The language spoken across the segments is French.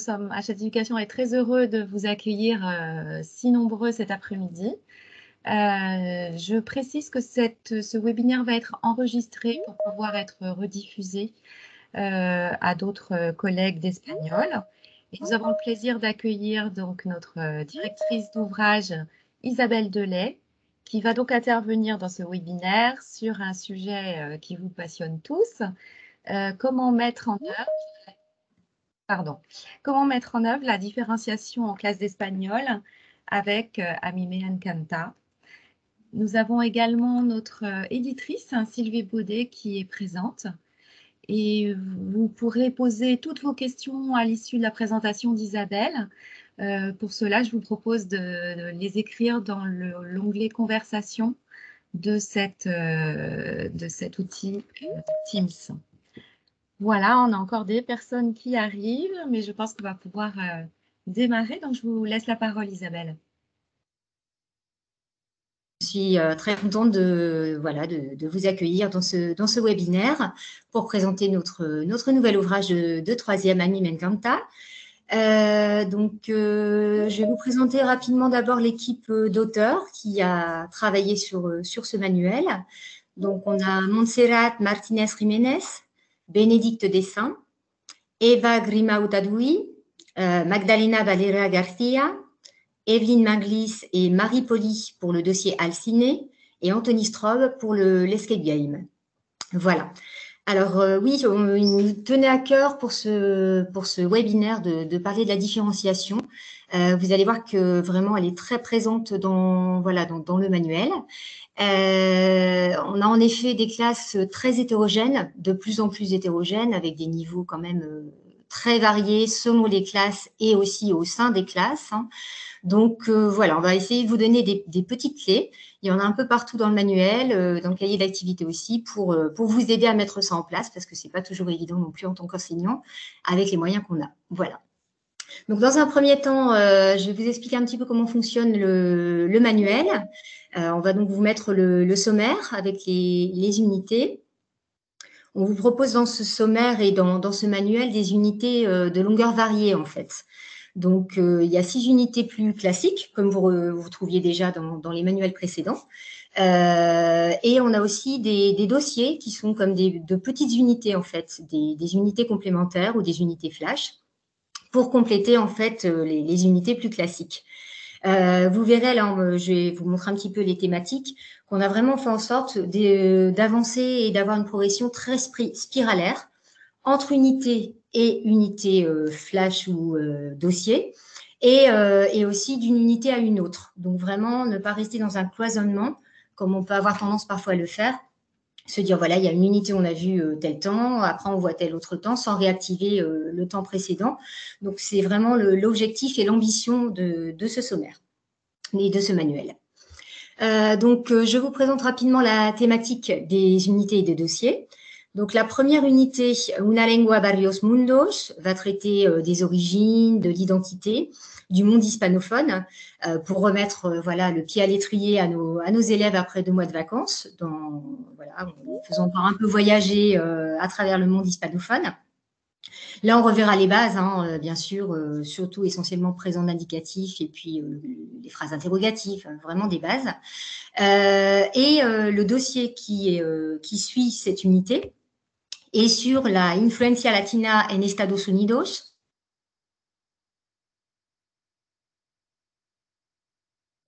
sommes, HED Éducation est très heureux de vous accueillir si nombreux cet après-midi. Je précise que ce webinaire va être enregistré pour pouvoir être rediffusé à d'autres collègues d'espagnol. Et nous avons le plaisir d'accueillir donc notre directrice d'ouvrage, Isabelle Delay, qui va donc intervenir dans ce webinaire sur un sujet qui vous passionne tous, comment mettre en œuvre la différenciation en classe d'espagnol avec Amime Encanta. Nous avons également notre éditrice, Sylvie Baudet, qui est présente. Et vous pourrez poser toutes vos questions à l'issue de la présentation d'Isabelle. Pour cela, je vous propose de les écrire dans l'onglet Conversation de cet outil Teams. Voilà, on a encore des personnes qui arrivent, mais je pense qu'on va pouvoir démarrer. Donc, je vous laisse la parole, Isabelle. Je suis très contente de vous accueillir dans ce webinaire pour présenter notre nouvel ouvrage de troisième, Amime Encanta. Je vais vous présenter rapidement d'abord l'équipe d'auteurs qui a travaillé sur ce manuel. Donc, on a Montserrat Martinez Jiménez, Bénédicte Dessin, Eva Grimaud-Tadoui, Magdalena Valera Garcia, Evelyne Manglis et Marie Poli pour le dossier Alciné et Anthony Straub pour l'escape game. Voilà. Alors oui, il nous tenait à cœur pour ce webinaire de parler de la différenciation. Vous allez voir que vraiment elle est très présente dans le manuel. On a en effet des classes très hétérogènes, de plus en plus hétérogènes, avec des niveaux quand même très variés selon les classes et aussi au sein des classes. Hein. Donc, voilà, on va essayer de vous donner des petites clés. Il y en a un peu partout dans le manuel, dans le cahier d'activité aussi, pour vous aider à mettre ça en place, parce que ce n'est pas toujours évident non plus en tant qu'enseignant, avec les moyens qu'on a. Voilà. Donc, dans un premier temps, je vais vous expliquer un petit peu comment fonctionne le manuel. On va donc vous mettre le sommaire avec les unités. On vous propose dans ce sommaire et dans ce manuel des unités de longueur variée, en fait. Donc, il y a 6 unités plus classiques, comme vous trouviez déjà dans les manuels précédents. Et on a aussi des dossiers qui sont comme de petites unités, en fait, des unités complémentaires ou des unités flash, pour compléter, en fait, les unités plus classiques. Vous verrez, là, je vais vous montrer un petit peu les thématiques, qu'on a vraiment fait en sorte d'avancer et d'avoir une progression très spiralaire entre unité et unité flash ou dossier, et aussi d'une unité à une autre. Donc, vraiment, ne pas rester dans un cloisonnement, comme on peut avoir tendance parfois à le faire, se dire, voilà, il y a une unité, on a vu tel temps, après on voit tel autre temps, sans réactiver le temps précédent. Donc, c'est vraiment l'objectif et l'ambition de ce sommaire et de ce manuel. Je vous présente rapidement la thématique des unités et des dossiers. Donc, la première unité, Una lengua varios mundos, va traiter des origines, de l'identité, du monde hispanophone, pour remettre le pied à l'étrier à nos élèves après 2 mois de vacances, en faisant encore un peu voyager à travers le monde hispanophone. Là, on reverra les bases, hein, bien sûr, surtout essentiellement présent d'indicatif et puis les phrases interrogatives, vraiment des bases. Le dossier qui suit cette unité est sur la influencia latina en Estados Unidos,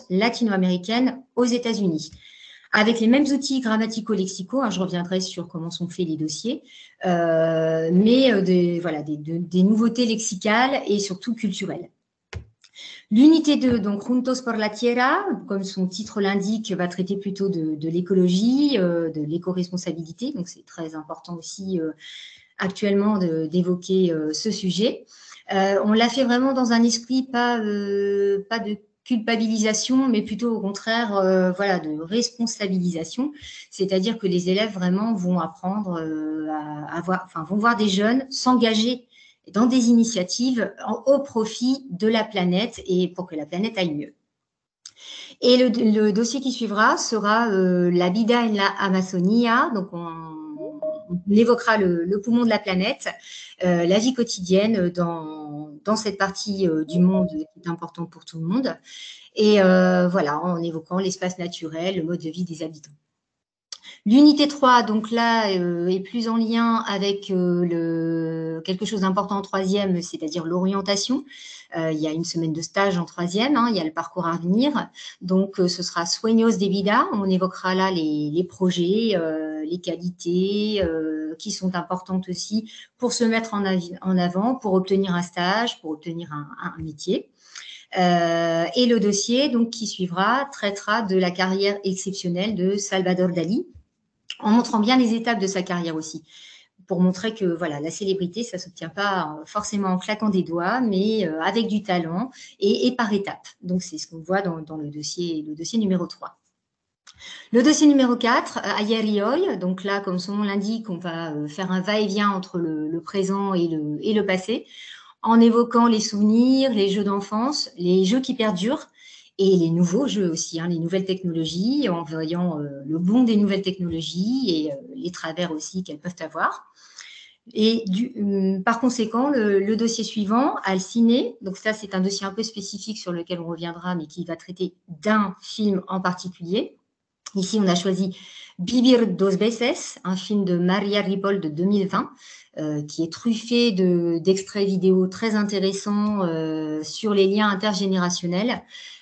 latino-américaine aux États-Unis, avec les mêmes outils grammatico-lexicaux. Hein, je reviendrai sur comment sont faits les dossiers, mais des nouveautés lexicales et surtout culturelles. L'unité 2, donc Juntos por la Tierra, comme son titre l'indique, va traiter plutôt de l'écologie, de l'éco-responsabilité. Donc, c'est très important aussi actuellement d'évoquer ce sujet. On l'a fait vraiment dans un esprit pas de culpabilisation, mais plutôt au contraire de responsabilisation. C'est-à-dire que les élèves vraiment vont apprendre vont voir des jeunes s'engager dans des initiatives au profit de la planète et pour que la planète aille mieux. Et le dossier qui suivra sera la vida en la Amazonia. Donc, on évoquera le poumon de la planète, la vie quotidienne dans dans cette partie du monde qui est importante pour tout le monde. Et voilà, en évoquant l'espace naturel, le mode de vie des habitants. L'unité 3, donc là, est plus en lien avec quelque chose d'important en troisième, c'est-à-dire l'orientation. Il y a une semaine de stage en troisième, il y a le parcours à venir. Donc, ce sera Sueños de Vida. On évoquera là les projets, les qualités qui sont importantes aussi pour se mettre en avant, pour obtenir un stage, pour obtenir un métier. Et le dossier donc, qui suivra traitera de la carrière exceptionnelle de Salvador Dali, en montrant bien les étapes de sa carrière aussi, pour montrer que voilà, la célébrité, ça ne s'obtient pas forcément en claquant des doigts, mais avec du talent et par étapes. Donc, c'est ce qu'on voit dans le dossier numéro 3. Le dossier numéro 4, Ayer y Hoy. Donc là, comme son nom l'indique, on va faire un va-et-vient entre le présent et le passé, en évoquant les souvenirs, les jeux d'enfance, les jeux qui perdurent, et les nouveaux jeux aussi, les nouvelles technologies, en voyant le bon des nouvelles technologies et les travers aussi qu'elles peuvent avoir. Et par conséquent, le dossier suivant, Alciné, donc ça c'est un dossier un peu spécifique sur lequel on reviendra, mais qui va traiter d'un film en particulier. Ici, on a choisi Vivir dos veces, un film de Maria Ripoll de 2020, qui est truffé d'extraits vidéo très intéressants sur les liens intergénérationnels,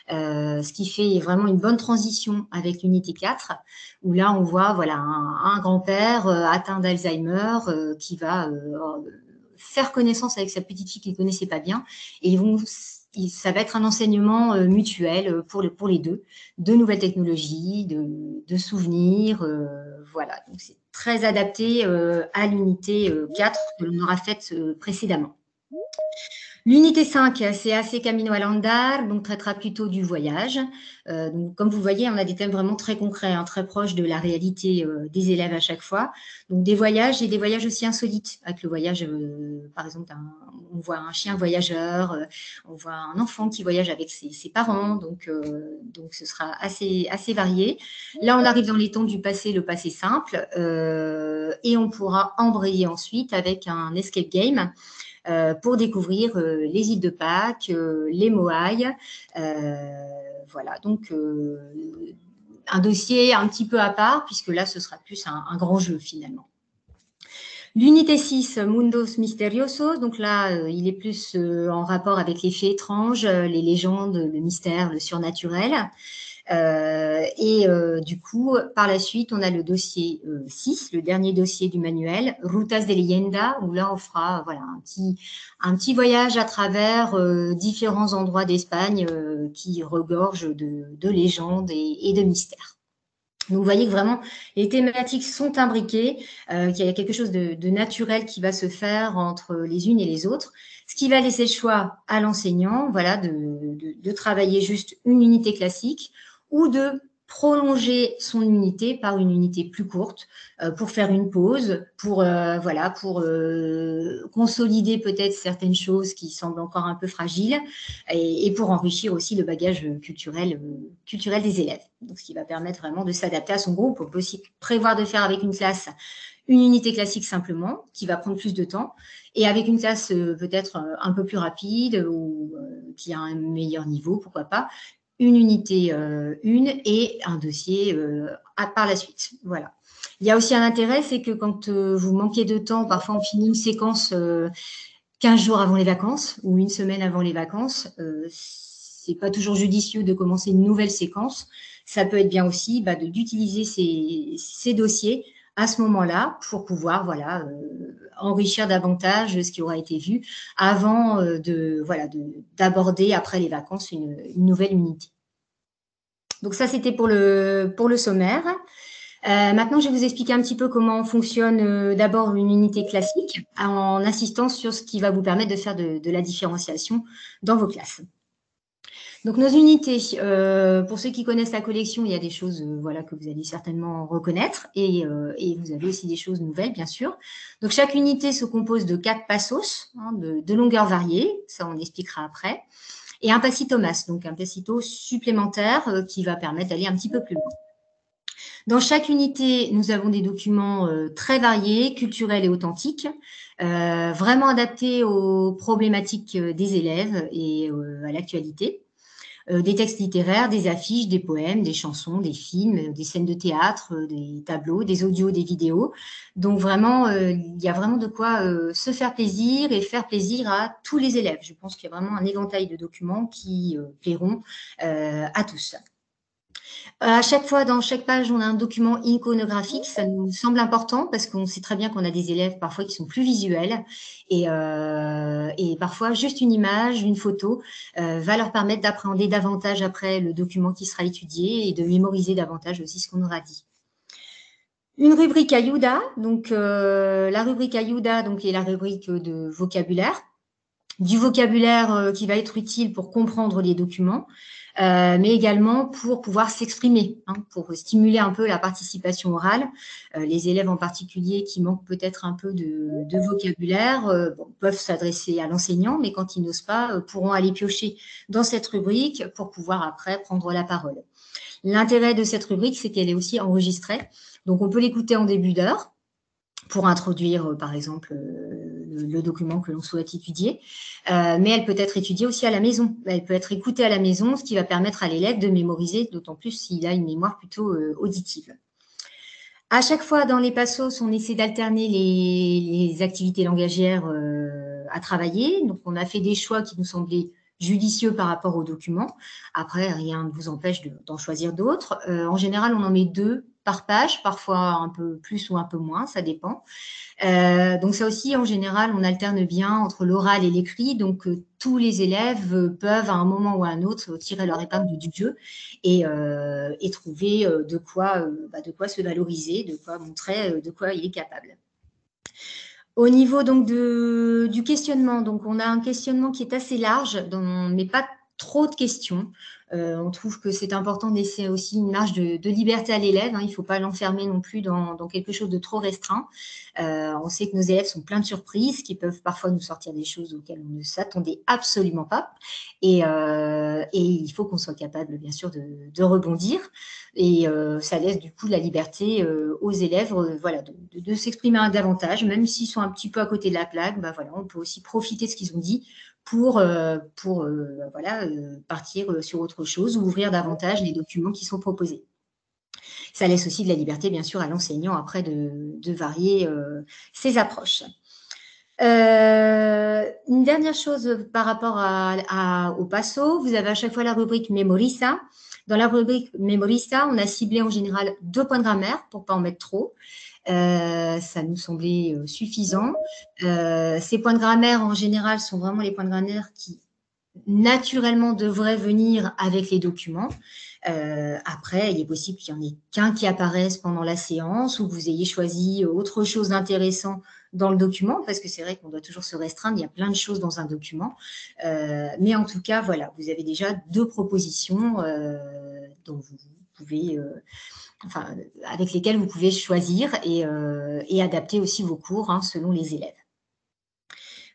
ce qui fait vraiment une bonne transition avec l'unité 4, où là, on voit voilà, un grand-père atteint d'Alzheimer qui va faire connaissance avec sa petite fille qu'il ne connaissait pas bien, et ça va être un enseignement mutuel pour les deux, de nouvelles technologies, de souvenirs, voilà. Donc, c'est très adapté à l'unité 4 que l'on aura faite précédemment. L'unité 5, c'est AC Camino al Andar, donc traitera plutôt du voyage. Donc, comme vous voyez, on a des thèmes vraiment très concrets, très proches de la réalité des élèves à chaque fois. Donc, des voyages et des voyages aussi insolites. Avec le voyage, par exemple, on voit un chien voyageur, on voit un enfant qui voyage avec ses parents. Donc, ce sera assez varié. Là, on arrive dans les temps du passé, le passé simple. Et on pourra embrayer ensuite avec un escape game. Pour découvrir les îles de Pâques, les Moailles. Voilà, donc un dossier un petit peu à part, puisque là, ce sera plus un grand jeu finalement. L'unité 6, Mundos Misteriosos, donc là, il est plus en rapport avec les faits étranges, les légendes, le mystère, le surnaturel. Du coup, par la suite, on a le dossier 6, le dernier dossier du manuel, Rutas de Leyenda, où là, on fera voilà, un petit voyage à travers différents endroits d'Espagne qui regorgent de légendes et de mystères. Donc, vous voyez que vraiment, les thématiques sont imbriquées, qu'il y a quelque chose de naturel qui va se faire entre les unes et les autres, ce qui va laisser le choix à l'enseignant voilà, de travailler juste une unité classique ou de prolonger son unité par une unité plus courte pour faire une pause, pour consolider peut-être certaines choses qui semblent encore un peu fragiles et pour enrichir aussi le bagage culturel des élèves. Donc, ce qui va permettre vraiment de s'adapter à son groupe. On peut aussi prévoir de faire avec une classe une unité classique simplement, qui va prendre plus de temps, et avec une classe peut-être un peu plus rapide ou qui a un meilleur niveau, pourquoi pas, une unité et un dossier par la suite. Voilà. Il y a aussi un intérêt, c'est que quand vous manquez de temps, parfois on finit une séquence 15 jours avant les vacances ou une semaine avant les vacances. C'est pas toujours judicieux de commencer une nouvelle séquence. Ça peut être bien aussi d'utiliser ces dossiers à ce moment-là pour pouvoir enrichir davantage ce qui aura été vu avant d'aborder après les vacances une nouvelle unité. Donc ça, c'était pour le sommaire. Maintenant, je vais vous expliquer un petit peu comment fonctionne d'abord une unité classique en insistant sur ce qui va vous permettre de faire de la différenciation dans vos classes. Donc, nos unités, pour ceux qui connaissent la collection, il y a des choses que vous allez certainement reconnaître et vous avez aussi des choses nouvelles, bien sûr. Donc, chaque unité se compose de 4 passos de longueur variée, ça on expliquera après, et un passito mas, donc un passito supplémentaire qui va permettre d'aller un petit peu plus loin. Dans chaque unité, nous avons des documents très variés, culturels et authentiques, vraiment adaptés aux problématiques des élèves et à l'actualité. Des textes littéraires, des affiches, des poèmes, des chansons, des films, des scènes de théâtre, des tableaux, des audios, des vidéos. Donc vraiment, il y a vraiment de quoi se faire plaisir et faire plaisir à tous les élèves. Je pense qu'il y a vraiment un éventail de documents qui plairont à tous. À chaque fois, dans chaque page, on a un document iconographique. Ça nous semble important parce qu'on sait très bien qu'on a des élèves parfois qui sont plus visuels et parfois juste une image, une photo va leur permettre d'appréhender davantage après le document qui sera étudié et de mémoriser davantage aussi ce qu'on aura dit. Une rubrique Ayuda, donc la rubrique Ayuda donc, est la rubrique de vocabulaire. Du vocabulaire qui va être utile pour comprendre les documents, mais également pour pouvoir s'exprimer, hein, pour stimuler un peu la participation orale. Les élèves en particulier qui manquent peut-être un peu de vocabulaire peuvent s'adresser à l'enseignant, mais quand ils n'osent pas, pourront aller piocher dans cette rubrique pour pouvoir après prendre la parole. L'intérêt de cette rubrique, c'est qu'elle est aussi enregistrée, donc on peut l'écouter en début d'heure pour introduire, par exemple, le document que l'on souhaite étudier, mais elle peut être étudiée aussi à la maison. Elle peut être écoutée à la maison, ce qui va permettre à l'élève de mémoriser, d'autant plus s'il a une mémoire plutôt auditive. À chaque fois, dans les passos, on essaie d'alterner les activités langagières à travailler. Donc, on a fait des choix qui nous semblaient judicieux par rapport aux documents. Après, rien ne vous empêche d'en choisir d'autres. En général, on en met 2 par page, parfois un peu plus ou un peu moins, ça dépend. Donc ça aussi, en général, on alterne bien entre l'oral et l'écrit. Donc tous les élèves peuvent à un moment ou à un autre tirer leur épingle du jeu et trouver de quoi se valoriser, de quoi montrer de quoi il est capable. Au niveau donc du questionnement, donc on a un questionnement qui est assez large, mais pas trop de questions. On trouve que c'est important de laisser aussi une marge de liberté à l'élève. Hein. Il ne faut pas l'enfermer non plus dans quelque chose de trop restreint. On sait que nos élèves sont pleins de surprises, qui peuvent parfois nous sortir des choses auxquelles on ne s'attendait absolument pas. Et il faut qu'on soit capable, bien sûr, de rebondir. Et ça laisse du coup la liberté aux élèves voilà, de s'exprimer davantage, même s'ils sont un petit peu à côté de la plaque. Bah, voilà, on peut aussi profiter de ce qu'ils ont dit pour partir sur autre chose ou ouvrir davantage les documents qui sont proposés. Ça laisse aussi de la liberté, bien sûr, à l'enseignant après de varier ses approches. Une dernière chose par rapport au PASO, vous avez à chaque fois la rubrique Memorisa. Dans la rubrique Memorisa, on a ciblé en général 2 points de grammaire pour ne pas en mettre trop. Ça nous semblait suffisant. Ces points de grammaire, en général, sont vraiment les points de grammaire qui, naturellement, devraient venir avec les documents. Après, il est possible qu'il n'y en ait qu'un qui apparaisse pendant la séance ou que vous ayez choisi autre chose d'intéressant dans le document, parce que c'est vrai qu'on doit toujours se restreindre, il y a plein de choses dans un document. Mais en tout cas, voilà, vous avez déjà 2 propositions dont vous pouvez... avec lesquelles vous pouvez choisir et adapter aussi vos cours selon les élèves.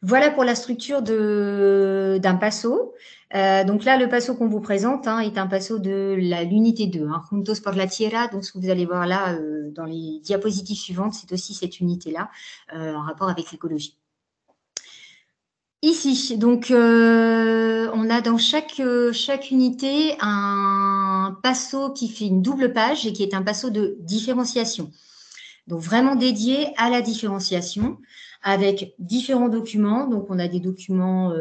Voilà pour la structure d'un PASO. Donc là, le PASO qu'on vous présente est un PASO de l'unité 2, Juntos por la Tierra. Donc ce que vous allez voir là dans les diapositives suivantes, c'est aussi cette unité-là en rapport avec l'écologie. Ici, donc, on a dans chaque unité un PASO qui fait une double page et qui est un PASO de différenciation. Donc, vraiment dédié à la différenciation avec différents documents. Donc, on a des documents,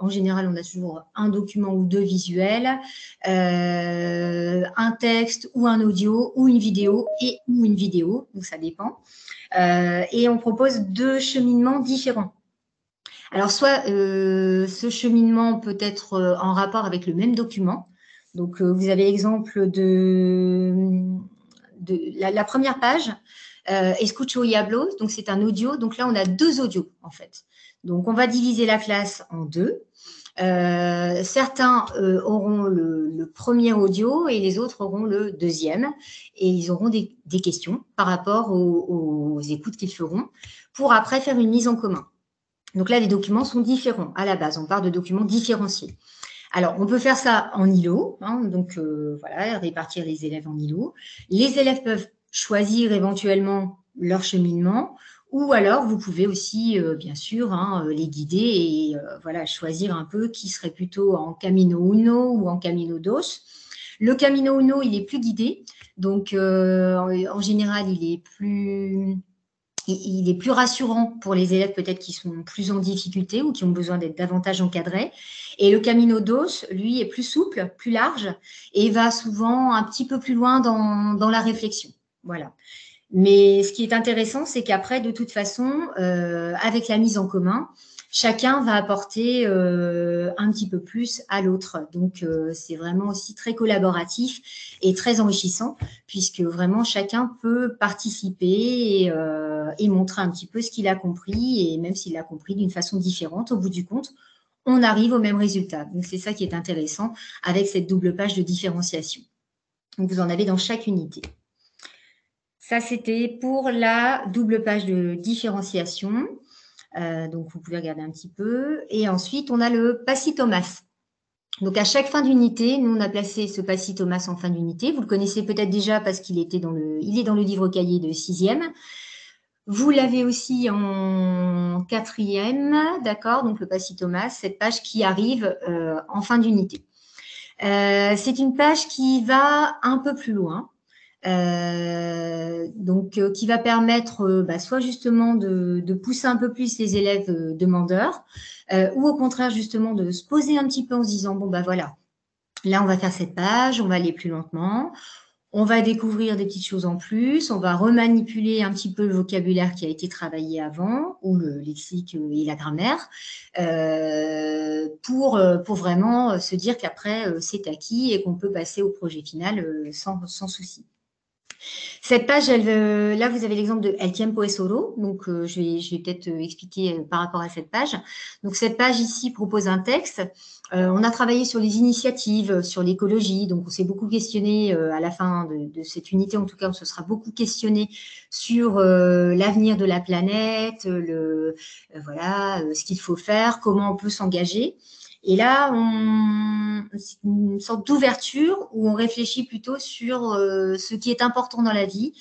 en général, on a toujours un document ou 2 visuels, un texte ou un audio ou une vidéo ou une vidéo, donc ça dépend. Et on propose 2 cheminements différents. Alors, soit ce cheminement peut être en rapport avec le même document. Donc, vous avez l'exemple de la première page, Escucho y hablo, donc c'est un audio. Donc là, on a 2 audios, en fait. Donc, on va diviser la classe en 2. Certains auront le premier audio et les autres auront le deuxième. Et ils auront des questions par rapport aux écoutes qu'ils feront pour après faire une mise en commun. Donc là, les documents sont différents à la base. On parle de documents différenciés. Alors, on peut faire ça en îlot, hein, donc voilà, répartir les élèves en îlots. Les élèves peuvent choisir éventuellement leur cheminement, ou alors vous pouvez aussi, bien sûr, hein, les guider et voilà, choisir un peu qui serait plutôt en Camino Uno ou en Camino Dos. Le Camino Uno, il est plus guidé, donc en général, il est plus rassurant pour les élèves peut-être qui sont plus en difficulté ou qui ont besoin d'être davantage encadrés. Et le Camino Dos, lui, est plus souple, plus large et va souvent un petit peu plus loin dans la réflexion. Voilà. Mais ce qui est intéressant, c'est qu'après, de toute façon, avec la mise en commun, chacun va apporter un petit peu plus à l'autre. Donc, c'est vraiment aussi très collaboratif et très enrichissant, puisque vraiment chacun peut participer et montrer un petit peu ce qu'il a compris, et même s'il l'a compris d'une façon différente, au bout du compte, on arrive au même résultat. Donc, c'est ça qui est intéressant avec cette double page de différenciation. Donc, vous en avez dans chaque unité. Ça, c'était pour la double page de différenciation. Donc, vous pouvez regarder un petit peu. Et ensuite, on a le Passy-Thomas. Donc, à chaque fin d'unité, nous, on a placé ce Passy-Thomas en fin d'unité. Vous le connaissez peut-être déjà parce qu'il est dans le livre cahier de 6e. Vous l'avez aussi en 4e, d'accord? Donc, le Passy-Thomas, cette page qui arrive en fin d'unité. C'est une page qui va un peu plus loin. Donc, qui va permettre soit justement de pousser un peu plus les élèves demandeurs, ou au contraire justement de se poser un petit peu en se disant, bon, voilà, là on va faire cette page, on va aller plus lentement, on va découvrir des petites choses en plus, on va remanipuler un petit peu le vocabulaire qui a été travaillé avant, ou le lexique et la grammaire, pour vraiment se dire qu'après c'est acquis et qu'on peut passer au projet final sans souci. Cette page, là, vous avez l'exemple de El Tiempo es Oro. Donc, je vais peut-être expliquer par rapport à cette page. Donc, cette page ici propose un texte. On a travaillé sur les initiatives, sur l'écologie. Donc, on s'est beaucoup questionné à la fin de cette unité. En tout cas, on se sera beaucoup questionné sur l'avenir de la planète, voilà, ce qu'il faut faire, comment on peut s'engager. Et là, c'est une sorte d'ouverture où on réfléchit plutôt sur ce qui est important dans la vie.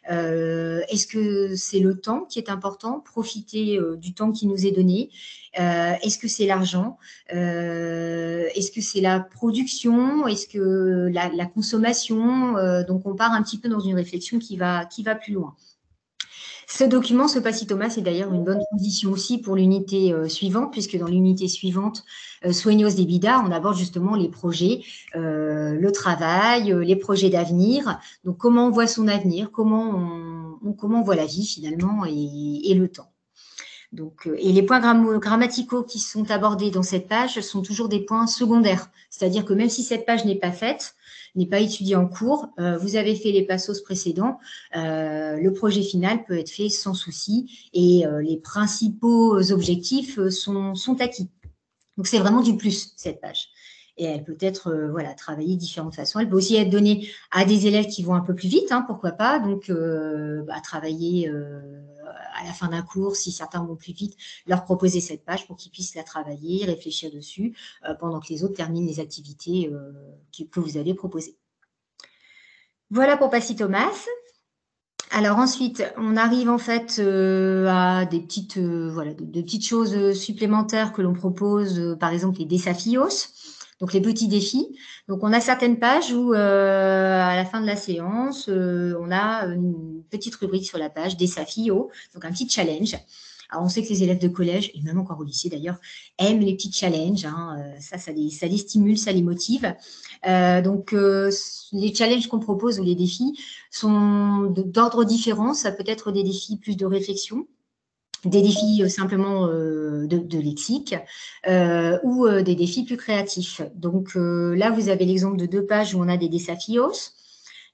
Est-ce que c'est le temps qui est important, profiter du temps qui nous est donné? Est-ce que c'est l'argent? Est-ce que c'est la production? Est-ce que la consommation? Donc, on part un petit peu dans une réflexion qui va plus loin. Ce document, ce Passy-Thomas, c'est d'ailleurs une bonne transition aussi pour l'unité suivante, puisque dans l'unité suivante, Sueños de Vida, on aborde justement les projets, le travail, les projets d'avenir. Donc, comment on voit son avenir, comment on voit la vie finalement et le temps. Donc, et les points grammaticaux qui sont abordés dans cette page sont toujours des points secondaires. C'est-à-dire que même si cette page n'est pas faite, n'est pas étudiée en cours, vous avez fait les passos précédents, le projet final peut être fait sans souci et les principaux objectifs sont acquis. Donc, c'est vraiment du plus, cette page. Et elle peut être voilà, travaillée de différentes façons. Elle peut aussi être donnée à des élèves qui vont un peu plus vite, hein, pourquoi pas. Donc, travailler à la fin d'un cours, si certains vont plus vite, leur proposer cette page pour qu'ils puissent la travailler, réfléchir dessus, pendant que les autres terminent les activités que vous avez proposées. Voilà pour Passy-Thomas. Alors ensuite, on arrive en fait à des petites, de petites choses supplémentaires que l'on propose, par exemple les desafios, donc les petits défis. Donc on a certaines pages où à la fin de la séance, on a une petite rubrique sur la page desafio, donc un petit challenge. Alors on sait que les élèves de collège, et même encore au lycée d'ailleurs, aiment les petits challenges. Hein, ça les stimule, ça les motive. Donc les challenges qu'on propose ou les défis sont d'ordre différent. Ça peut être des défis plus de réflexion, des défis simplement de lexique ou des défis plus créatifs. Donc là, vous avez l'exemple de 2 pages où on a des desafios.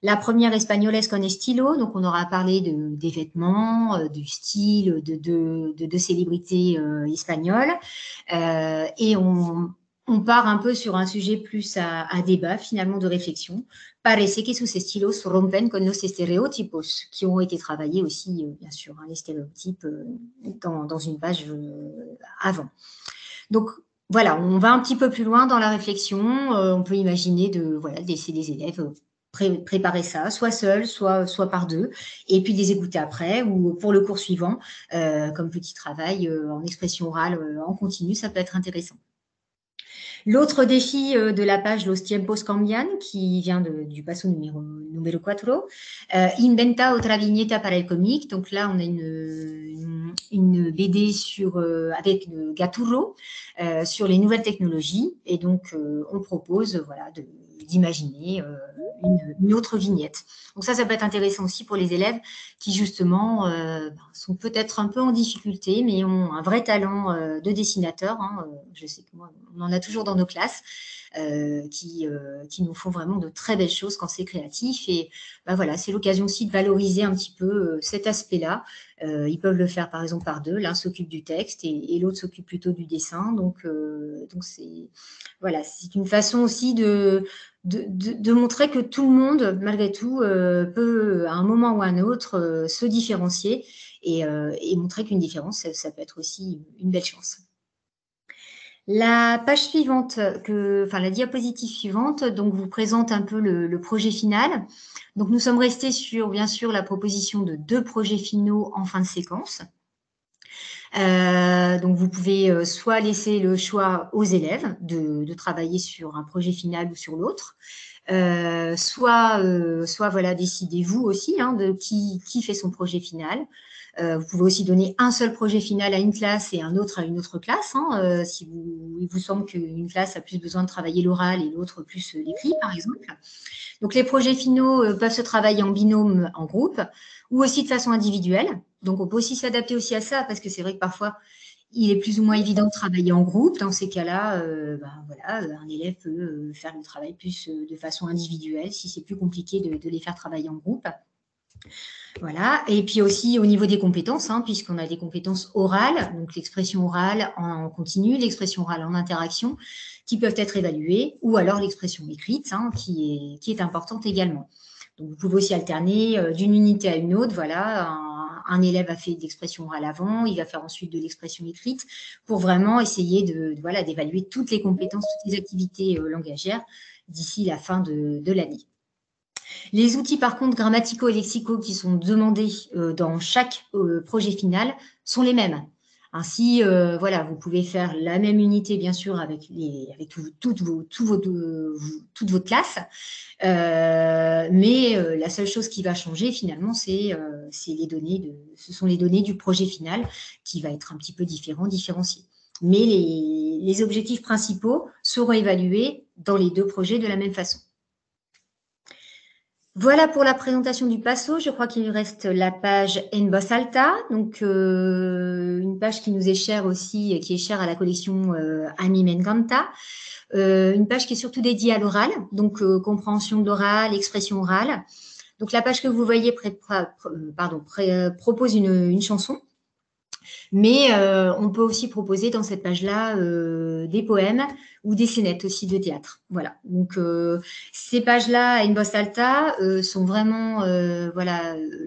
La première, Españoles con estilo, donc on aura parlé des vêtements, du style de célébrités espagnoles. Et on part un peu sur un sujet plus à débat, finalement, de réflexion. Parece que sus estilos rompen con los estereotipos, qui ont été travaillés aussi, bien sûr, hein, les stéréotypes dans une page avant. Donc, voilà, on va un petit peu plus loin dans la réflexion. On peut imaginer de laisser les élèves préparer ça, soit seuls, soit par deux, et puis les écouter après ou pour le cours suivant, comme petit travail en expression orale en continu, ça peut être intéressant. L'autre défi de la page Los tiempos cambian, qui vient du passo numéro 4, Inventa otra viñeta para el cómic. Donc là, on a une BD avec Gaturro sur les nouvelles technologies. Et donc, on propose d'imaginer une autre vignette. Donc ça peut être intéressant aussi pour les élèves qui, justement, sont peut-être un peu en difficulté, mais ont un vrai talent de dessinateur. Je sais que moi, on en a toujours dans nos classes qui nous font vraiment de très belles choses quand c'est créatif. Et voilà, c'est l'occasion aussi de valoriser un petit peu cet aspect-là. Ils peuvent le faire, par exemple, par deux. L'un s'occupe du texte et l'autre s'occupe plutôt du dessin. Donc c'est une façon aussi de montrer que tout le monde, malgré tout, peut, à un moment ou à un autre, se différencier et montrer qu'une différence, ça peut être aussi une belle chance. La page suivante, la diapositive suivante, donc vous présente un peu le projet final. Donc nous sommes restés sur, bien sûr, la proposition de 2 projets finaux en fin de séquence. Donc vous pouvez soit laisser le choix aux élèves de travailler sur un projet final ou sur l'autre, soit décidez vous aussi de qui fait son projet final. Vous pouvez aussi donner un seul projet final à une classe et un autre à une autre classe. Si il vous semble qu'une classe a plus besoin de travailler l'oral et l'autre plus l'écrit, par exemple. Donc, les projets finaux peuvent se travailler en binôme, en groupe, ou aussi de façon individuelle. Donc, on peut aussi s'adapter aussi à ça, parce que c'est vrai que parfois, il est plus ou moins évident de travailler en groupe. Dans ces cas-là, un élève peut faire le travail plus de façon individuelle, si c'est plus compliqué de les faire travailler en groupe. Voilà. Et puis aussi au niveau des compétences, puisqu'on a des compétences orales, donc l'expression orale en continu, l'expression orale en interaction, qui peuvent être évaluées, ou alors l'expression écrite, qui est importante également. Donc, vous pouvez aussi alterner d'une unité à une autre. Voilà, un élève a fait de l'expression orale avant, il va faire ensuite de l'expression écrite, pour vraiment essayer d'évaluer toutes les compétences, toutes les activités langagières d'ici la fin de l'année. Les outils, par contre, grammaticaux et lexicaux qui sont demandés dans chaque projet final sont les mêmes. Ainsi, vous pouvez faire la même unité, bien sûr, avec toutes vos classes. Mais la seule chose qui va changer, finalement, ce sont les données du projet final qui va être un petit peu différencié. Mais les objectifs principaux seront évalués dans les 2 projets de la même façon. Voilà pour la présentation du passo. Je crois qu'il reste la page En Voz Alta, donc une page qui nous est chère aussi, qui est chère à la collection A mí me encanta. Une page qui est surtout dédiée à l'oral, donc compréhension de l'oral, expression orale. Donc la page que vous voyez propose une chanson. Mais on peut aussi proposer dans cette page-là des poèmes ou des scénettes aussi de théâtre. Voilà. Donc, ces pages-là, En Voz Alta, sont vraiment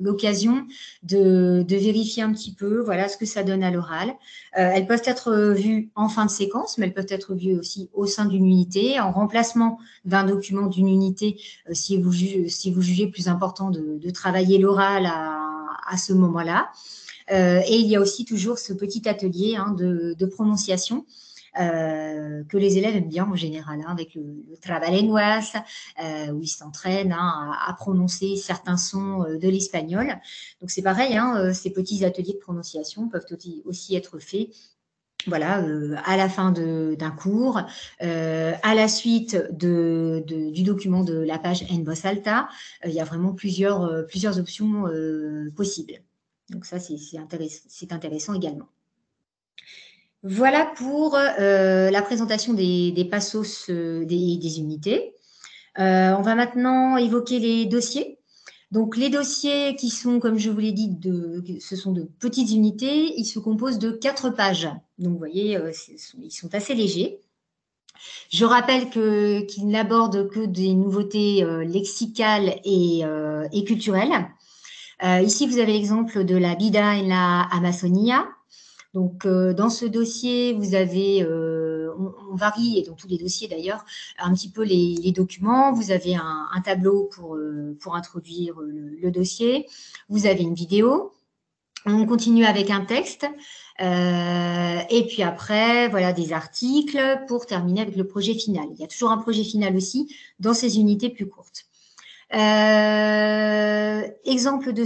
l'occasion de vérifier un petit peu ce que ça donne à l'oral. Elles peuvent être vues en fin de séquence, mais elles peuvent être vues aussi au sein d'une unité, en remplacement d'un document d'une unité, si vous jugez plus important de travailler l'oral à ce moment-là. Et il y a aussi toujours ce petit atelier de prononciation que les élèves aiment bien en général, avec le trabalenguas, où ils s'entraînent à prononcer certains sons de l'espagnol. Donc c'est pareil, ces petits ateliers de prononciation peuvent aussi être faits à la fin d'un cours, à la suite du document de la page En Voz Alta. Il y a vraiment plusieurs options possibles. Donc ça, c'est intéressant également. Voilà pour la présentation des passos des unités. On va maintenant évoquer les dossiers. Donc, les dossiers qui sont, comme je vous l'ai dit, ce sont de petites unités. Ils se composent de 4 pages. Donc, vous voyez, ils sont assez légers. Je rappelle qu'ils n'abordent que des nouveautés lexicales et culturelles. Ici, vous avez l'exemple de la Vida en la Amazonia. Donc, dans ce dossier, vous avez on varie, et dans tous les dossiers d'ailleurs, un petit peu les documents. Vous avez un tableau pour introduire le dossier. Vous avez une vidéo. On continue avec un texte. Et puis après, voilà, des articles pour terminer avec le projet final. Il y a toujours un projet final aussi dans ces unités plus courtes. Exemple de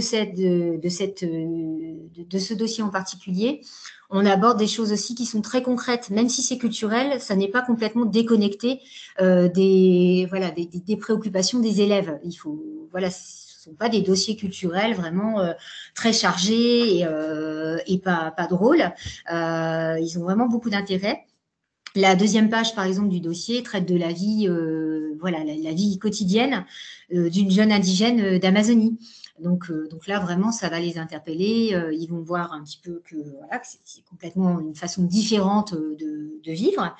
ce dossier en particulier, on aborde des choses aussi qui sont très concrètes, même si c'est culturel, ça n'est pas complètement déconnecté des préoccupations des élèves. Ce ne sont pas des dossiers culturels vraiment très chargés et pas drôles. Ils ont vraiment beaucoup d'intérêt. La deuxième page, par exemple, du dossier traite de la vie, la vie quotidienne d'une jeune indigène d'Amazonie. Donc là, vraiment, ça va les interpeller. Ils vont voir un petit peu que c'est complètement une façon différente de vivre.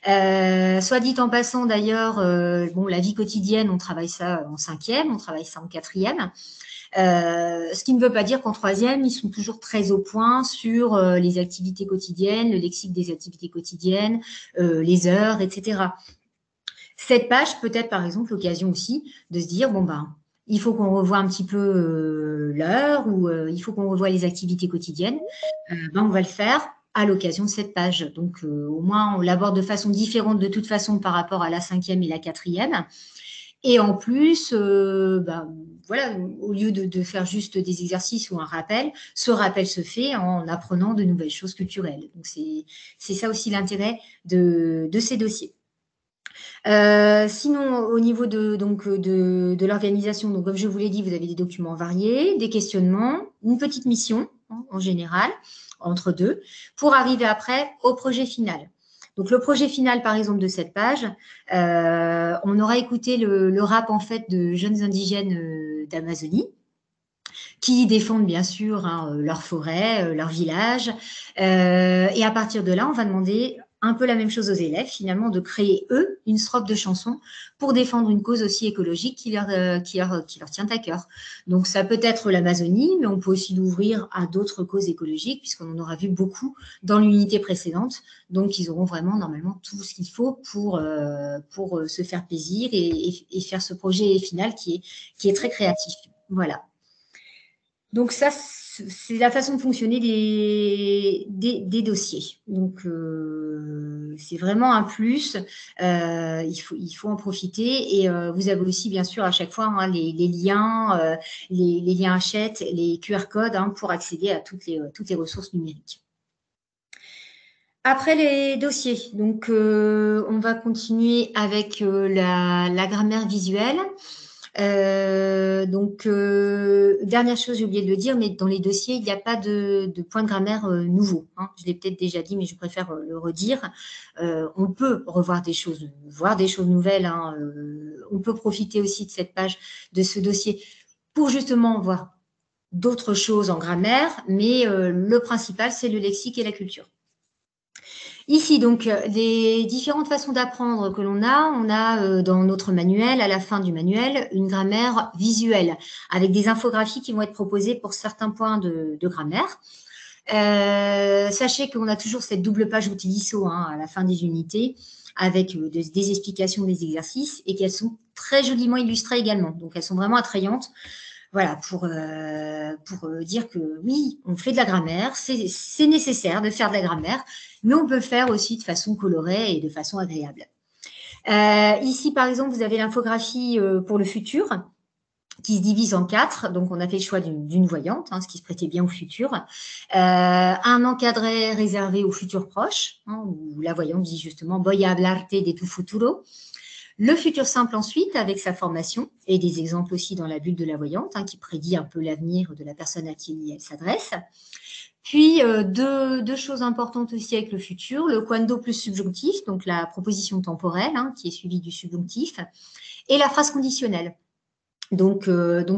Soit dit en passant, d'ailleurs, la vie quotidienne, on travaille ça en 5e, on travaille ça en 4e. Ce qui ne veut pas dire qu'en 3e, ils sont toujours très au point sur les activités quotidiennes, le lexique des activités quotidiennes, les heures, etc. Cette page peut être, par exemple, l'occasion aussi de se dire, il faut qu'on revoie un petit peu l'heure ou il faut qu'on revoie les activités quotidiennes. On va le faire à l'occasion de cette page. Donc, au moins, on l'aborde de façon différente de toute façon par rapport à la 5e et la 4e. Et en plus, au lieu de faire juste des exercices ou un rappel, ce rappel se fait en apprenant de nouvelles choses culturelles. Donc, c'est ça aussi l'intérêt de ces dossiers. Sinon, au niveau de l'organisation, donc comme je vous l'ai dit, vous avez des documents variés, des questionnements, une petite mission en général, entre deux, pour arriver après au projet final. Donc, le projet final, par exemple, de cette page, on aura écouté le rap, en fait, de jeunes indigènes d'Amazonie qui défendent, bien sûr, leur forêt, leur village. Et à partir de là, on va demander un peu la même chose aux élèves, finalement, de créer, eux, une strophe de chanson pour défendre une cause aussi écologique qui leur tient à cœur. Donc, ça peut être l'Amazonie, mais on peut aussi l'ouvrir à d'autres causes écologiques, puisqu'on en aura vu beaucoup dans l'unité précédente. Donc, ils auront vraiment, normalement, tout ce qu'il faut pour se faire plaisir et faire ce projet final qui est très créatif. Voilà. Donc, ça, c'est la façon de fonctionner des dossiers. Donc, c'est vraiment un plus. Il faut en profiter. Et vous avez aussi, bien sûr, à chaque fois, les liens, les liens Hachette, les QR codes pour accéder à toutes les ressources numériques. Après les dossiers, donc on va continuer avec la grammaire visuelle. Dernière chose, j'ai oublié de le dire, mais dans les dossiers, il n'y a pas de point de grammaire nouveau. Je l'ai peut-être déjà dit, mais je préfère le redire. On peut revoir des choses, voir des choses nouvelles. On peut profiter aussi de cette page, de ce dossier, pour justement voir d'autres choses en grammaire, mais le principal, c'est le lexique et la culture. Ici, donc, les différentes façons d'apprendre que l'on a, on a dans notre manuel, à la fin du manuel, une grammaire visuelle avec des infographies qui vont être proposées pour certains points de grammaire. Sachez qu'on a toujours cette double page Utiliso à la fin des unités avec des explications des exercices et qu'elles sont très joliment illustrées également. Donc, elles sont vraiment attrayantes. Voilà, pour dire que oui, on fait de la grammaire, c'est nécessaire de faire de la grammaire, mais on peut le faire aussi de façon colorée et de façon agréable. Ici, par exemple, vous avez l'infographie pour le futur qui se divise en 4. Donc, on a fait le choix d'une voyante, ce qui se prêtait bien au futur. Un encadré réservé au futur proche, où la voyante dit justement « Voy a hablarte de tu futuro ». Le futur simple ensuite, avec sa formation, et des exemples aussi dans la bulle de la voyante, qui prédit un peu l'avenir de la personne à qui elle s'adresse. Puis, deux choses importantes aussi avec le futur, le quando plus subjonctif, donc la proposition temporelle, qui est suivie du subjonctif, et la phrase conditionnelle. Donc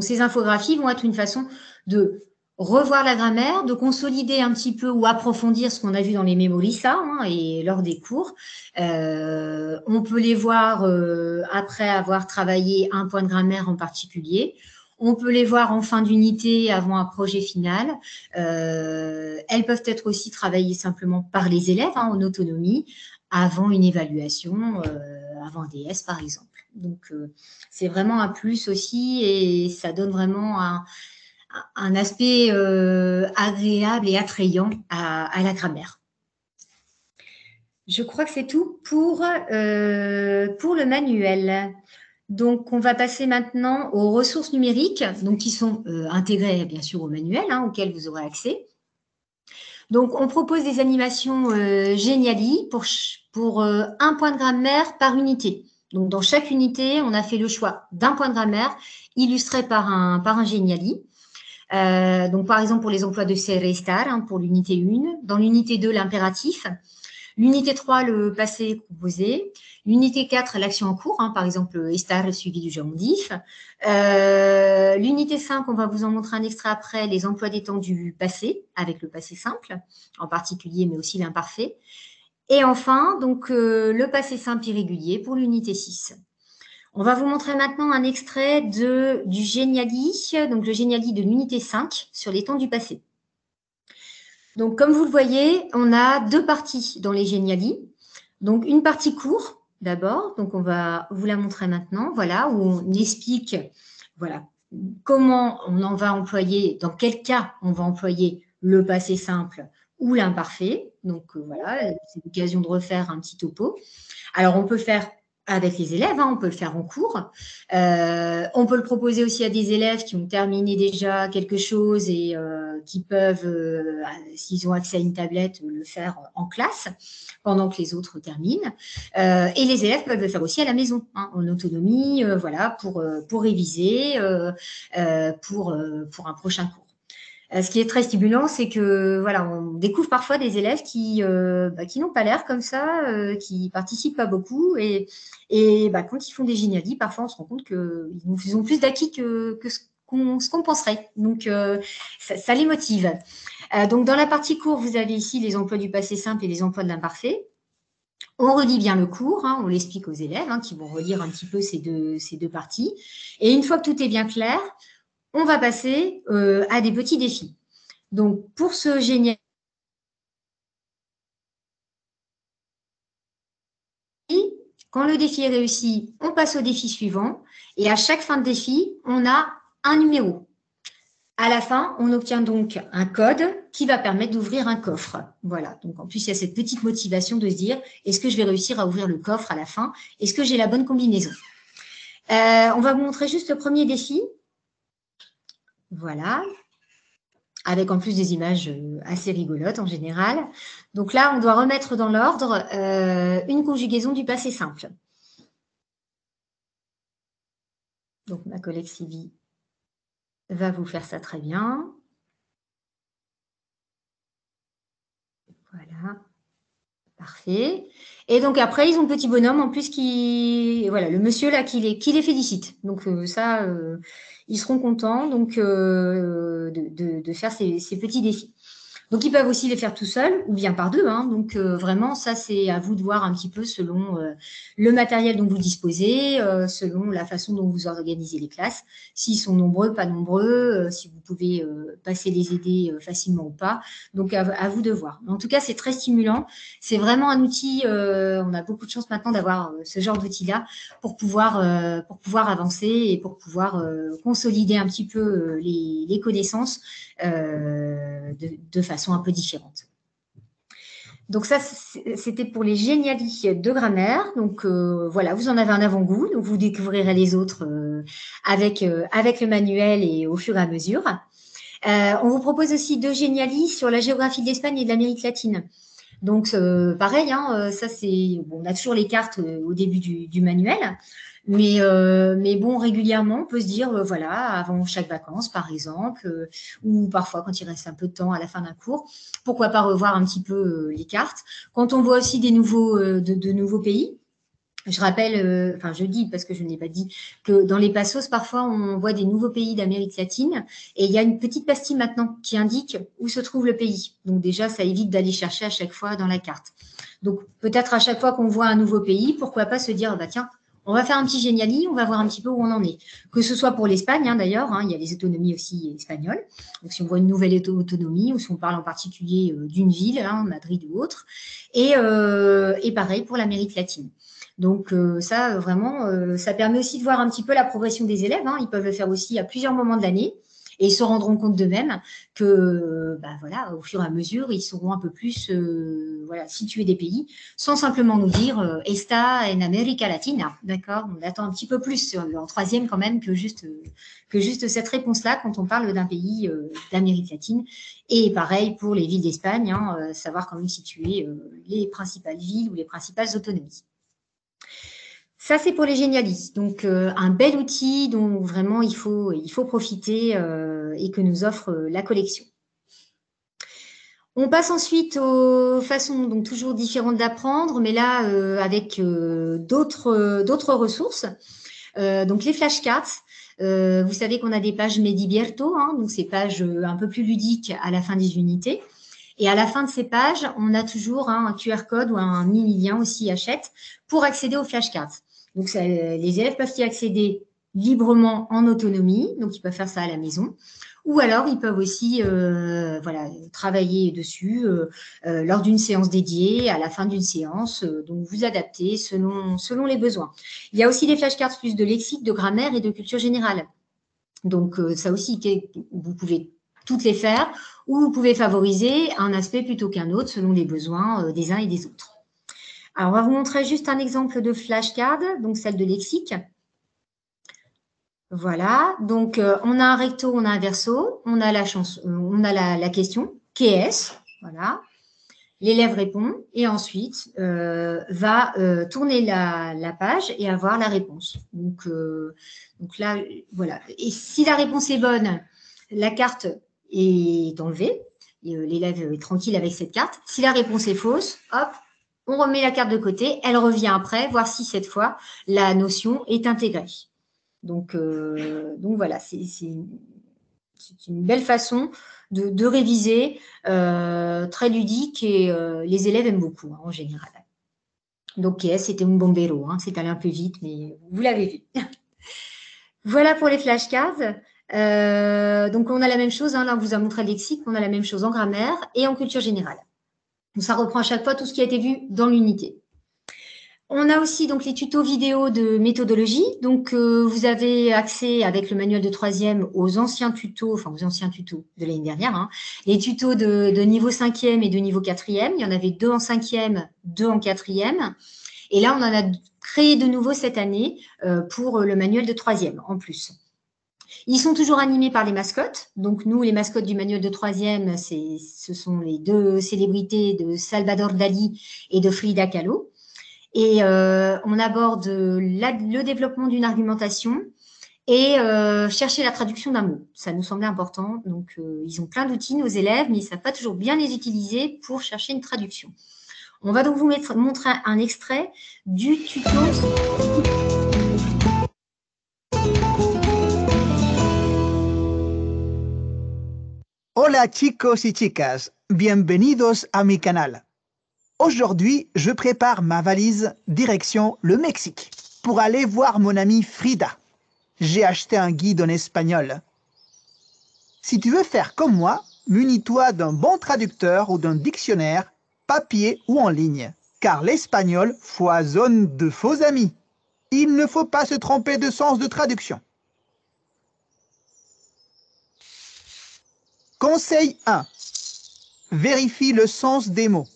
ces infographies vont être une façon de revoir la grammaire, de consolider un petit peu ou approfondir ce qu'on a vu dans les Memorissa et lors des cours. On peut les voir après avoir travaillé un point de grammaire en particulier. On peut les voir en fin d'unité avant un projet final. Elles peuvent être aussi travaillées simplement par les élèves en autonomie avant une évaluation, avant un DS par exemple. Donc, c'est vraiment un plus aussi et ça donne vraiment un aspect agréable et attrayant à la grammaire. Je crois que c'est tout pour le manuel. Donc, on va passer maintenant aux ressources numériques, donc qui sont intégrées bien sûr au manuel, auquel vous aurez accès. Donc, on propose des animations Geniali pour un point de grammaire par unité. Donc, dans chaque unité, on a fait le choix d'un point de grammaire illustré par un Geniali. Donc, par exemple, pour les emplois de ser et estar, pour l'unité 1. Dans l'unité 2, l'impératif. L'unité 3, le passé composé. L'unité 4, l'action en cours, par exemple, estar suivi du gerondif. L'unité 5, on va vous en montrer un extrait après, les emplois des temps du passé, avec le passé simple, en particulier, mais aussi l'imparfait. Et enfin, donc, le passé simple irrégulier pour l'unité 6. On va vous montrer maintenant un extrait du Geniali, donc le Geniali de l'unité 5 sur les temps du passé. Donc, comme vous le voyez, on a deux parties dans les Geniali. Donc, une partie court, d'abord. Donc, on va vous la montrer maintenant. Voilà, où on explique comment on en va employer, dans quel cas on va employer le passé simple ou l'imparfait. Donc, voilà, c'est l'occasion de refaire un petit topo. Alors, on peut faire avec les élèves, on peut le faire en cours. On peut le proposer aussi à des élèves qui ont terminé déjà quelque chose et qui peuvent, s'ils ont accès à une tablette, le faire en classe pendant que les autres terminent. Et les élèves peuvent le faire aussi à la maison, en autonomie, pour réviser, pour un prochain cours. Ce qui est très stimulant, c'est que on découvre parfois des élèves qui n'ont pas l'air comme ça, qui participent pas beaucoup, et quand ils font des Geniali, parfois on se rend compte qu'ils ont plus d'acquis que ce qu'on penserait. Donc ça les motive. Donc dans la partie cours, vous avez ici les emplois du passé simple et les emplois de l'imparfait. On relit bien le cours, on l'explique aux élèves qui vont relire un petit peu ces deux parties. Et une fois que tout est bien clair, on va passer à des petits défis. Donc, pour ce Geniali, quand le défi est réussi, on passe au défi suivant. Et à chaque fin de défi, on a un numéro. À la fin, on obtient donc un code qui va permettre d'ouvrir un coffre. Voilà. Donc, en plus, il y a cette petite motivation de se dire, est-ce que je vais réussir à ouvrir le coffre à la fin? Est-ce que j'ai la bonne combinaison? On va vous montrer juste le premier défi. Voilà. Avec en plus des images assez rigolotes en général. Donc là, on doit remettre dans l'ordre une conjugaison du passé simple. Donc, ma collègue Sylvie va vous faire ça très bien. Voilà. Parfait. Et donc, après, ils ont le petit bonhomme en plus le monsieur là qui les félicite. Donc, ils seront contents donc, de faire ces petits défis. Donc, ils peuvent aussi les faire tout seuls ou bien par deux. Donc, vraiment, ça, c'est à vous de voir un petit peu selon le matériel dont vous disposez, selon la façon dont vous organisez les classes. S'ils sont nombreux, pas nombreux, si vous pouvez passer les aider facilement ou pas. Donc, à vous de voir. En tout cas, c'est très stimulant. C'est vraiment un outil, on a beaucoup de chance maintenant d'avoir ce genre d'outil-là pour pouvoir avancer et pour pouvoir consolider un petit peu les connaissances de façon un peu différente. Donc ça, c'était pour les Geniali de grammaire. Donc voilà, vous en avez un avant-goût. Donc vous découvrirez les autres avec le manuel et au fur et à mesure. On vous propose aussi deux Geniali sur la géographie de l'Espagne et de l'Amérique latine. Donc pareil, ça c'est on a toujours les cartes au début du manuel. Mais bon, régulièrement, on peut se dire, avant chaque vacances, par exemple, ou parfois quand il reste un peu de temps à la fin d'un cours, pourquoi pas revoir un petit peu les cartes. Quand on voit aussi de nouveaux pays, je rappelle, je dis parce que je n'ai pas dit, que dans les passos, parfois, on voit des nouveaux pays d'Amérique latine et il y a une petite pastille maintenant qui indique où se trouve le pays. Donc déjà, ça évite d'aller chercher à chaque fois dans la carte. Donc peut-être à chaque fois qu'on voit un nouveau pays, pourquoi pas se dire, tiens, On va faire un petit géniali, on va voir un petit peu où on en est. Que ce soit pour l'Espagne, d'ailleurs, il y a les autonomies aussi espagnoles. Donc, si on voit une nouvelle autonomie ou si on parle en particulier d'une ville, Madrid ou autre. Et pareil pour l'Amérique latine. Donc, ça, vraiment, ça permet aussi de voir un petit peu la progression des élèves. Ils peuvent le faire aussi à plusieurs moments de l'année. Et ils se rendront compte d'eux-mêmes que, voilà, au fur et à mesure, ils sauront un peu plus situer des pays, sans simplement nous dire Esta en América Latina. D'accord? On attend un petit peu plus en troisième quand même que juste cette réponse-là quand on parle d'un pays d'Amérique latine. Et pareil pour les villes d'Espagne, savoir quand même situer les principales villes ou les principales autonomies. Ça, c'est pour les génialistes. Donc, un bel outil dont vraiment il faut profiter et que nous offre la collection. On passe ensuite aux façons donc toujours différentes d'apprendre, mais là avec d'autres ressources. Donc, les flashcards. Vous savez qu'on a des pages Medibierto, donc ces pages un peu plus ludiques à la fin des unités. Et à la fin de ces pages, on a toujours un QR code ou un mini-lien aussi Hachette pour accéder aux flashcards. Donc, les élèves peuvent y accéder librement en autonomie, donc ils peuvent faire ça à la maison. Ou alors, ils peuvent aussi travailler dessus lors d'une séance dédiée, à la fin d'une séance, donc vous adaptez selon les besoins. Il y a aussi des flashcards plus de lexique, de grammaire et de culture générale. Donc, ça aussi, vous pouvez toutes les faire ou vous pouvez favoriser un aspect plutôt qu'un autre selon les besoins des uns et des autres. Alors, on va vous montrer juste un exemple de flashcard, donc celle de lexique. Voilà, donc on a un recto, on a un verso, on a la question, qu'est-ce? Voilà, l'élève répond et ensuite va tourner la page et avoir la réponse. Donc là, voilà. Et si la réponse est bonne, la carte est enlevée et l'élève est tranquille avec cette carte. Si la réponse est fausse, hop, on remet la carte de côté, elle revient après, voir si cette fois la notion est intégrée. Donc voilà, c'est une belle façon de réviser, très ludique et les élèves aiment beaucoup en général. Donc, c'était un bombero, c'est allé un peu vite, mais vous l'avez vu. Voilà pour les flashcards. Donc, on a la même chose, là, on vous a montré le lexique, on a la même chose en grammaire et en culture générale. Donc, ça reprend à chaque fois tout ce qui a été vu dans l'unité. On a aussi donc les tutos vidéo de méthodologie. Donc, vous avez accès avec le manuel de troisième aux anciens tutos de l'année dernière, les tutos de niveau 5e et de niveau 4e. Il y en avait 2 en 5e, 2 en 4e. Et là, on en a créé de nouveau cette année pour le manuel de troisième en plus. Ils sont toujours animés par les mascottes. Donc, nous, les mascottes du manuel de troisième, ce sont les 2 célébrités de Salvador Dali et de Frida Kahlo. Et on aborde le développement d'une argumentation et chercher la traduction d'un mot. Ça nous semblait important. Donc, ils ont plein d'outils, nos élèves, mais ils ne savent pas toujours bien les utiliser pour chercher une traduction. On va donc vous montrer un extrait du tuto. Hola chicos y chicas, bienvenidos a mi canal. Aujourd'hui, je prépare ma valise direction le Mexique pour aller voir mon amie Frida. J'ai acheté un guide en espagnol. Si tu veux faire comme moi, munis-toi d'un bon traducteur ou d'un dictionnaire, papier ou en ligne, car l'espagnol foisonne de faux amis. Il ne faut pas se tromper de sens de traduction. Conseil 1. Vérifie le sens des mots.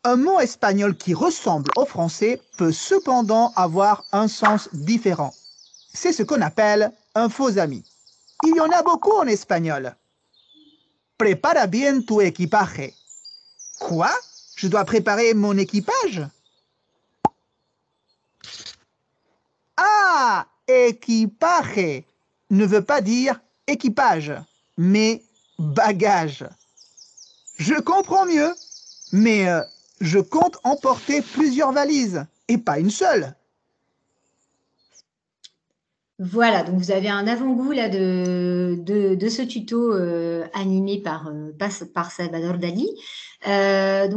Un mot espagnol qui ressemble au français peut cependant avoir un sens différent. C'est ce qu'on appelle un faux ami. Il y en a beaucoup en espagnol. Prepara bien tu equipaje. Quoi? Je dois préparer mon équipage? Ah, equipaje ne veut pas dire équipage, mais bagage. Je comprends mieux, mais je compte emporter plusieurs valises et pas une seule. Voilà, donc vous avez un avant-goût là de ce tuto animé par Salvador Dali. La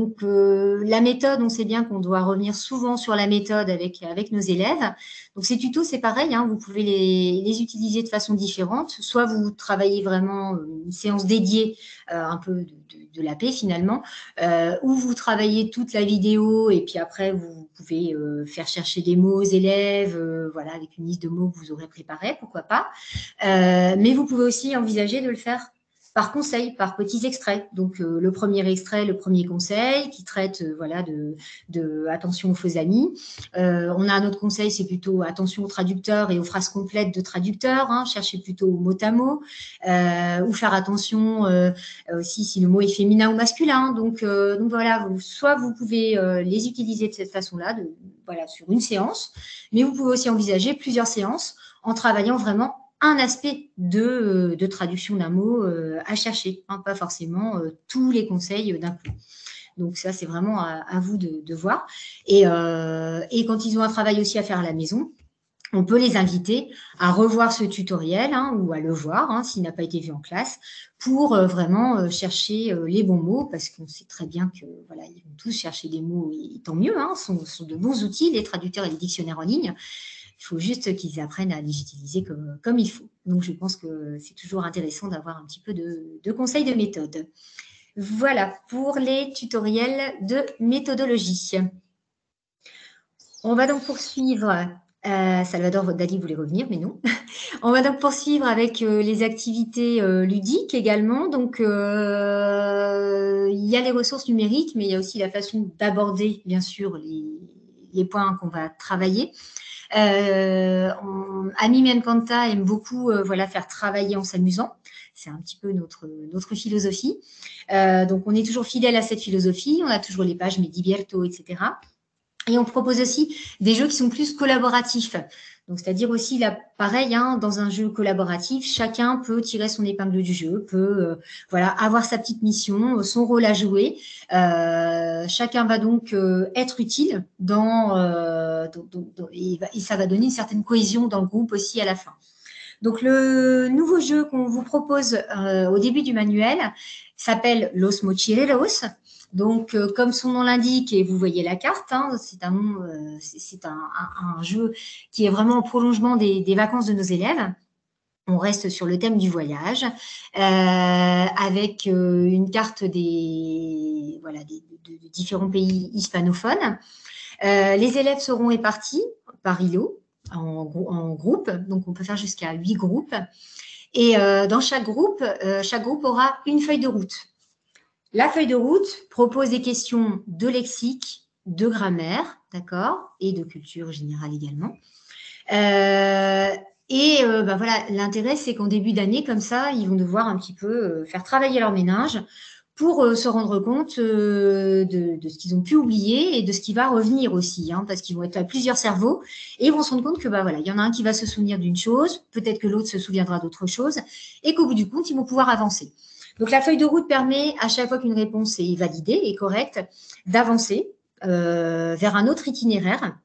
méthode, on sait bien qu'on doit revenir souvent sur la méthode avec nos élèves. Donc, ces tutos, c'est pareil, hein, vous pouvez les utiliser de façon différente. Soit vous travaillez vraiment une séance dédiée, un peu de l'AP finalement, ou vous travaillez toute la vidéo et puis après, vous pouvez faire chercher des mots aux élèves, voilà, avec une liste de mots que vous aurez préparée, pourquoi pas. Mais vous pouvez aussi envisager de le faire par conseil, par petits extraits. Donc, le premier extrait, le premier conseil qui traite voilà, de attention aux faux amis. On a un autre conseil, c'est plutôt attention aux traducteurs et aux phrases complètes de traducteurs. Hein, cherchez plutôt au mot à mot. Ou faire attention aussi si le mot est féminin ou masculin. Donc voilà, soit vous pouvez les utiliser de cette façon-là, voilà, sur une séance, mais vous pouvez aussi envisager plusieurs séances en travaillant vraiment un aspect de traduction d'un mot à chercher, hein, pas forcément tous les conseils d'un coup. Donc ça, c'est vraiment à vous de voir. Et quand ils ont un travail aussi à faire à la maison, on peut les inviter à revoir ce tutoriel hein, ou à le voir hein, s'il n'a pas été vu en classe pour vraiment chercher les bons mots parce qu'on sait très bien que voilà, ils vont tous chercher des mots et tant mieux, hein, sont de bons outils, les traducteurs et les dictionnaires en ligne. Il faut juste qu'ils apprennent à les utiliser comme il faut. Donc, je pense que c'est toujours intéressant d'avoir un petit peu de conseils de méthode. Voilà pour les tutoriels de méthodologie. On va donc poursuivre. Salvador Dali voulait revenir, mais non. On va donc poursuivre avec les activités ludiques également. Donc, il y a les ressources numériques, mais il y a aussi la façon d'aborder, bien sûr, les points qu'on va travailler. Amy Menkanta aime beaucoup voilà, faire travailler en s'amusant. C'est un petit peu notre philosophie. Donc, on est toujours fidèle à cette philosophie. On a toujours les pages Me Divierto, etc. Et on propose aussi des jeux qui sont plus collaboratifs. Donc, c'est-à-dire aussi, là, pareil, hein, dans un jeu collaboratif, chacun peut tirer son épingle du jeu, peut voilà, avoir sa petite mission, son rôle à jouer. Chacun va donc être utile et ça va donner une certaine cohésion dans le groupe aussi à la fin. Donc, le nouveau jeu qu'on vous propose au début du manuel s'appelle Los Mochileros. Donc, comme son nom l'indique, et vous voyez la carte, hein, c'est un jeu qui est vraiment en prolongement des vacances de nos élèves. On reste sur le thème du voyage, avec une carte de différents pays hispanophones. Les élèves seront répartis par îlot, en groupe, donc on peut faire jusqu'à 8 groupes. Et dans chaque groupe aura une feuille de route. La feuille de route propose des questions de lexique, de grammaire, d'accord, et de culture générale également. Voilà, l'intérêt, c'est qu'en début d'année, comme ça, ils vont devoir un petit peu faire travailler leur méninge pour se rendre compte de ce qu'ils ont pu oublier et de ce qui va revenir aussi, hein, parce qu'ils vont être à plusieurs cerveaux et ils vont se rendre compte que voilà, il y en a un qui va se souvenir d'une chose, peut-être que l'autre se souviendra d'autre chose, et qu'au bout du compte, ils vont pouvoir avancer. Donc, la feuille de route permet, à chaque fois qu'une réponse est validée et correcte, d'avancer vers un autre itinéraire.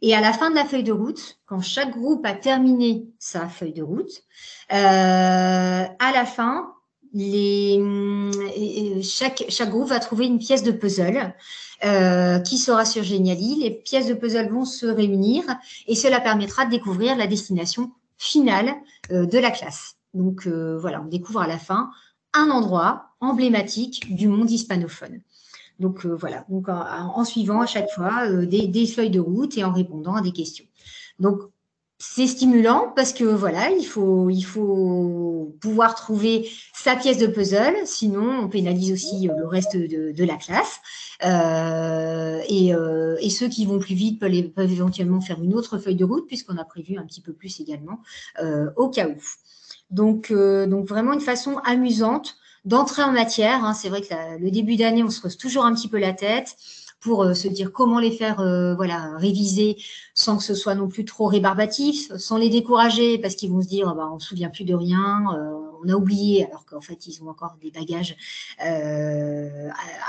Et à la fin de la feuille de route, quand chaque groupe a terminé sa feuille de route, à la fin, chaque groupe va trouver une pièce de puzzle qui sera sur Geniali. Les pièces de puzzle vont se réunir et cela permettra de découvrir la destination finale de la classe. Donc, voilà, on découvre à la fin un endroit emblématique du monde hispanophone. Donc, voilà, donc, en suivant à chaque fois des feuilles de route et en répondant à des questions. Donc, c'est stimulant parce que, voilà, il faut pouvoir trouver sa pièce de puzzle, sinon on pénalise aussi le reste de la classe. Et ceux qui vont plus vite peuvent éventuellement faire une autre feuille de route puisqu'on a prévu un petit peu plus également au cas où. Donc, vraiment une façon amusante d'entrer en matière. Hein. C'est vrai que le début d'année, on se creuse toujours un petit peu la tête pour se dire comment les faire réviser sans que ce soit non plus trop rébarbatif, sans les décourager parce qu'ils vont se dire on ne se souvient plus de rien, on a oublié, alors qu'en fait, ils ont encore des bagages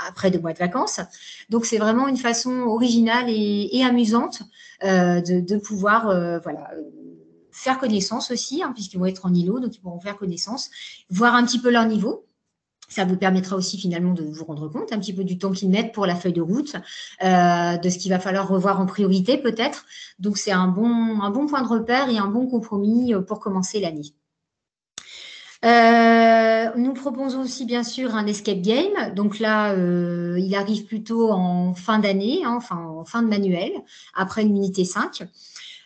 après 2 mois de vacances. Donc, c'est vraiment une façon originale et amusante de pouvoir faire connaissance aussi, hein, puisqu'ils vont être en îlot, donc ils pourront faire connaissance, voir un petit peu leur niveau. Ça vous permettra aussi finalement de vous rendre compte un petit peu du temps qu'ils mettent pour la feuille de route, de ce qu'il va falloir revoir en priorité peut-être. Donc, c'est un bon point de repère et un bon compromis pour commencer l'année. Nous proposons aussi bien sûr un escape game. Donc là, il arrive plutôt en fin d'année, hein, enfin en fin de manuel, après l'unité 5.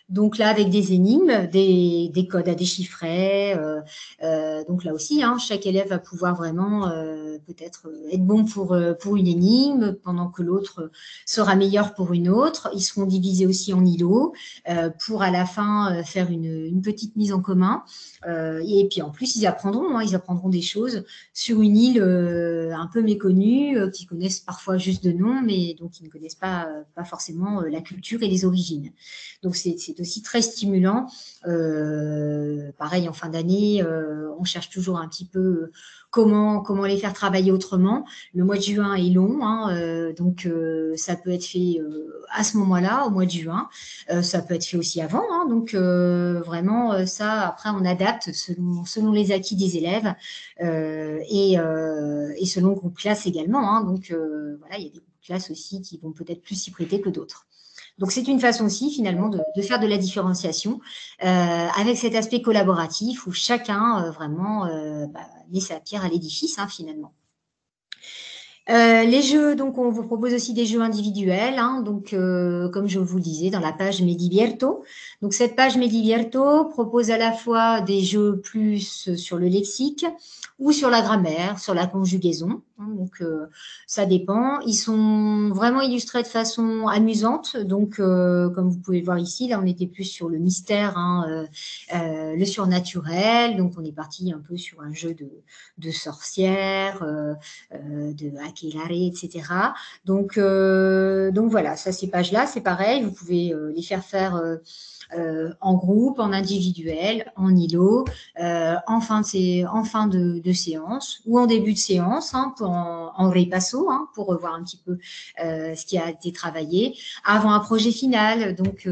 Donc là, avec des énigmes, des codes à déchiffrer. Donc là aussi, hein, chaque élève va pouvoir vraiment peut-être être bon pour une énigme, pendant que l'autre sera meilleur pour une autre. Ils seront divisés aussi en îlots pour à la fin faire une petite mise en commun. Et puis en plus, ils apprendront des choses sur une île un peu méconnue, qu'ils connaissent parfois juste de nom, mais dont ils ne connaissent pas forcément la culture et les origines. Donc, c'est aussi très stimulant. Pareil, en fin d'année, on cherche toujours un petit peu comment les faire travailler autrement. Le mois de juin est long, hein, donc ça peut être fait à ce moment-là, au mois de juin. Ça peut être fait aussi avant. Hein, donc, vraiment, ça, après, on adapte selon les acquis des élèves et selon le groupe classe également. Hein, donc, voilà, il y a des groupes classes aussi qui vont peut-être plus s'y prêter que d'autres. Donc, c'est une façon aussi, finalement, de faire de la différenciation avec cet aspect collaboratif où chacun, vraiment, met sa pierre à l'édifice, hein, finalement. Les jeux, donc, on vous propose aussi des jeux individuels. Hein, donc, comme je vous le disais, dans la page Me Divierto. Donc, cette page Me Divierto propose à la fois des jeux plus sur le lexique ou sur la grammaire, sur la conjugaison. Hein, donc, ça dépend. Ils sont vraiment illustrés de façon amusante. Donc, comme vous pouvez le voir ici, là, on était plus sur le mystère, hein, le surnaturel. Donc, on est parti un peu sur un jeu de sorcières, de Aquelarre, etc. Donc voilà, ça, ces pages-là, c'est pareil. Vous pouvez les faire en groupe, en individuel, en îlot, en fin de séance ou en début de séance, hein, en repasso, hein, pour revoir un petit peu ce qui a été travaillé, avant un projet final. Donc,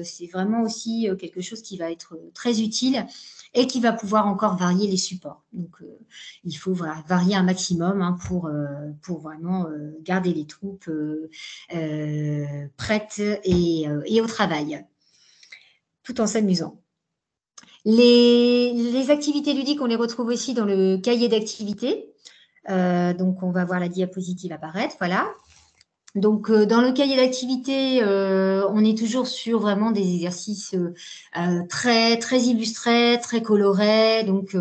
c'est vraiment aussi quelque chose qui va être très utile et qui va pouvoir encore varier les supports. Donc, il faut varier un maximum, hein, pour vraiment garder les troupes prêtes et au travail, tout en s'amusant. Les activités ludiques, on les retrouve aussi dans le cahier d'activités. Donc, on va voir la diapositive apparaître. Voilà. Donc, dans le cahier d'activité, on est toujours sur vraiment des exercices très, très illustrés, très colorés. Donc,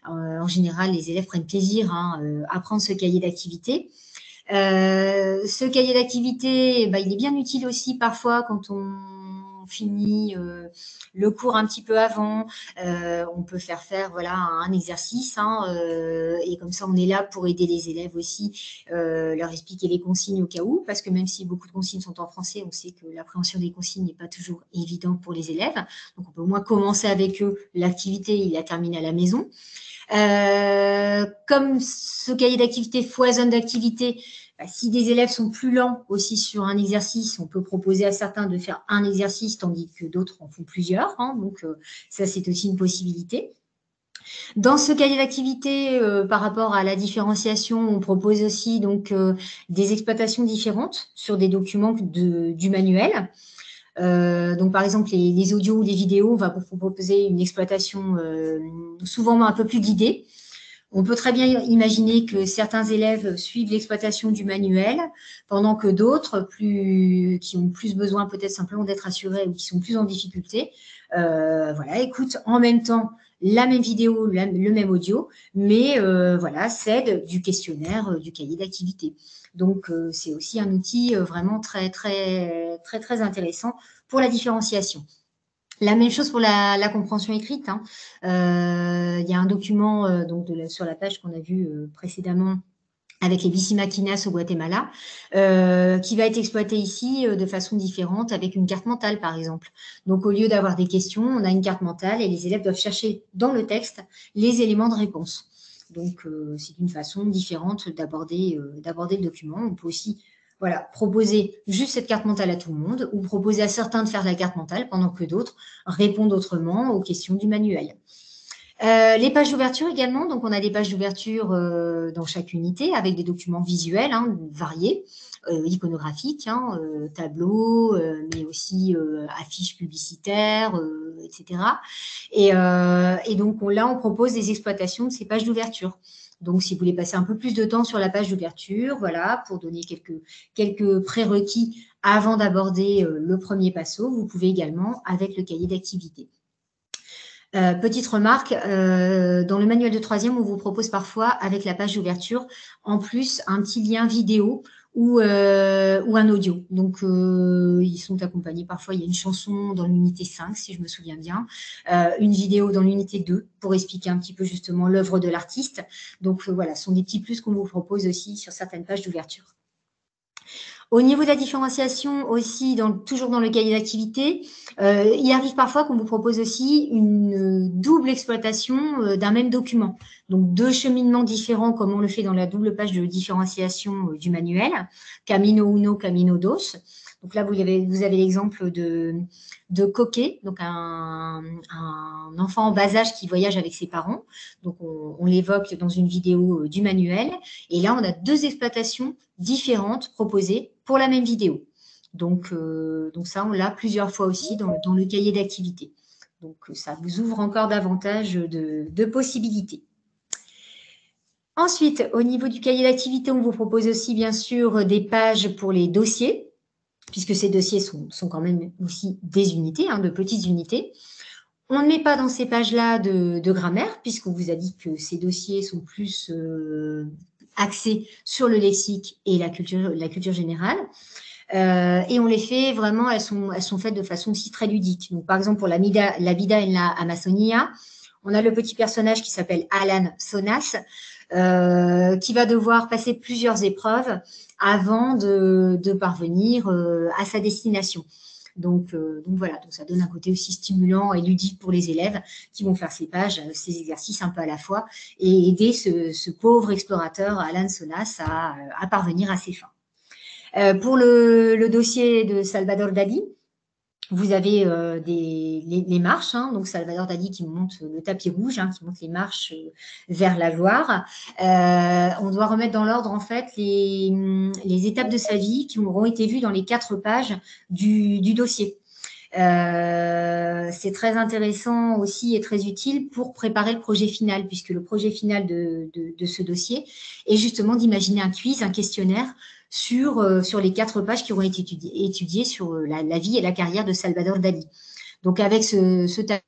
en général, les élèves prennent plaisir, hein, à prendre ce cahier d'activité. Ce cahier d'activité, il est bien utile aussi parfois quand on finit le cours un petit peu avant. On peut faire voilà, un exercice, hein, et comme ça, on est là pour aider les élèves aussi, leur expliquer les consignes au cas où, parce que même si beaucoup de consignes sont en français, on sait que l'appréhension des consignes n'est pas toujours évidente pour les élèves. Donc, on peut au moins commencer avec eux l'activité, il la termine à la maison. Comme ce cahier d'activité foisonne d'activités, si des élèves sont plus lents aussi sur un exercice, on peut proposer à certains de faire un exercice tandis que d'autres en font plusieurs. Hein, donc, ça, c'est aussi une possibilité. Dans ce cahier d'activité, par rapport à la différenciation, on propose aussi donc des exploitations différentes sur des documents du manuel. Donc, par exemple, les audios ou les vidéos, on va vous proposer une exploitation souvent un peu plus guidée. On peut très bien imaginer que certains élèves suivent l'exploitation du manuel, pendant que d'autres, qui ont plus besoin peut-être simplement d'être assurés ou qui sont plus en difficulté, voilà, écoutent en même temps la même vidéo, le même audio, mais voilà, s'aident du questionnaire, du cahier d'activité. Donc, c'est aussi un outil vraiment très, très, très, très intéressant pour la différenciation. La même chose pour la compréhension écrite. Hein. Il y a un document donc sur la page qu'on a vu précédemment avec les bicimaquinas au Guatemala, qui va être exploité ici de façon différente avec une carte mentale, par exemple. Donc, au lieu d'avoir des questions, on a une carte mentale et les élèves doivent chercher dans le texte les éléments de réponse. Donc, c'est une façon différente d'aborder le document. On peut aussi proposer juste cette carte mentale à tout le monde ou proposer à certains de faire la carte mentale pendant que d'autres répondent autrement aux questions du manuel. Les pages d'ouverture également, donc on a des pages d'ouverture dans chaque unité avec des documents visuels variés, iconographiques, tableaux, mais aussi affiches publicitaires, etc. Et donc là, on propose des exploitations de ces pages d'ouverture. Donc, si vous voulez passer un peu plus de temps sur la page d'ouverture, voilà, pour donner quelques prérequis avant d'aborder le premier passo, vous pouvez également avec le cahier d'activité. Petite remarque, dans le manuel de troisième, on vous propose parfois, avec la page d'ouverture, en plus un petit lien vidéo ou un audio. Donc, ils sont accompagnés. Parfois, il y a une chanson dans l'unité 5, si je me souviens bien, une vidéo dans l'unité 2 pour expliquer un petit peu justement l'œuvre de l'artiste. Donc, voilà, ce sont des petits plus qu'on vous propose aussi sur certaines pages d'ouverture. Au niveau de la différenciation aussi, toujours dans le cahier d'activité, il arrive parfois qu'on vous propose aussi une double exploitation d'un même document. Donc, 2 cheminements différents comme on le fait dans la double page de différenciation du manuel, Camino 1, Camino 2. Donc là, vous avez l'exemple de Coquet, donc un enfant en bas âge qui voyage avec ses parents. Donc, on l'évoque dans une vidéo du manuel. Et là, on a 2 exploitations différentes proposées pour la même vidéo. Donc ça, on l'a plusieurs fois aussi dans le cahier d'activité. Donc, ça vous ouvre encore davantage de possibilités. Ensuite, au niveau du cahier d'activité, on vous propose aussi, bien sûr, des pages pour les dossiers, puisque ces dossiers sont quand même aussi des unités, de petites unités. On ne met pas dans ces pages-là de grammaire, puisqu'on vous a dit que ces dossiers sont plus axés sur le lexique et la culture générale. Et on les fait vraiment, elles sont faites de façon aussi très ludique. Donc, par exemple, pour la vida en la Amazonia, on a le petit personnage qui s'appelle Alan Sonas, qui va devoir passer plusieurs épreuves avant de parvenir à sa destination. Donc voilà, donc ça donne un côté aussi stimulant et ludique pour les élèves qui vont faire ces pages, ces exercices un peu à la fois et aider ce pauvre explorateur Alan Sonas à parvenir à ses fins. Pour le dossier de Salvador Dali, vous avez les marches, donc Salvador Dali qui monte le tapis rouge, qui monte les marches vers la gloire. On doit remettre dans l'ordre en fait les étapes de sa vie qui auront été vues dans les 4 pages du dossier. C'est très intéressant aussi et très utile pour préparer le projet final, puisque le projet final de ce dossier est justement d'imaginer un quiz, un questionnaire sur les 4 pages qui auront été étudiées sur la vie et la carrière de Salvador Dali. Donc, avec ce tableau,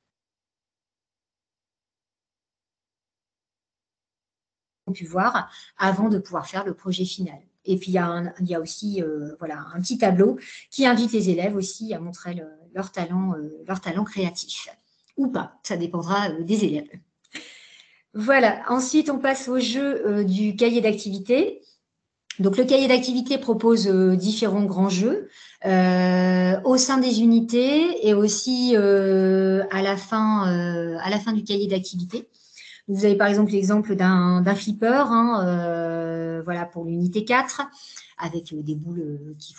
on a pu voir avant de pouvoir faire le projet final. Et puis, il y a aussi un petit tableau qui invite les élèves aussi à montrer leur talent créatif. Ou pas, ça dépendra des élèves. Voilà, ensuite, on passe au jeu du cahier d'activité. Donc, le cahier d'activité propose différents grands jeux au sein des unités et aussi à la fin du cahier d'activité. Vous avez par exemple l'exemple d'un flipper, voilà, pour l'unité 4, avec des boules qu'il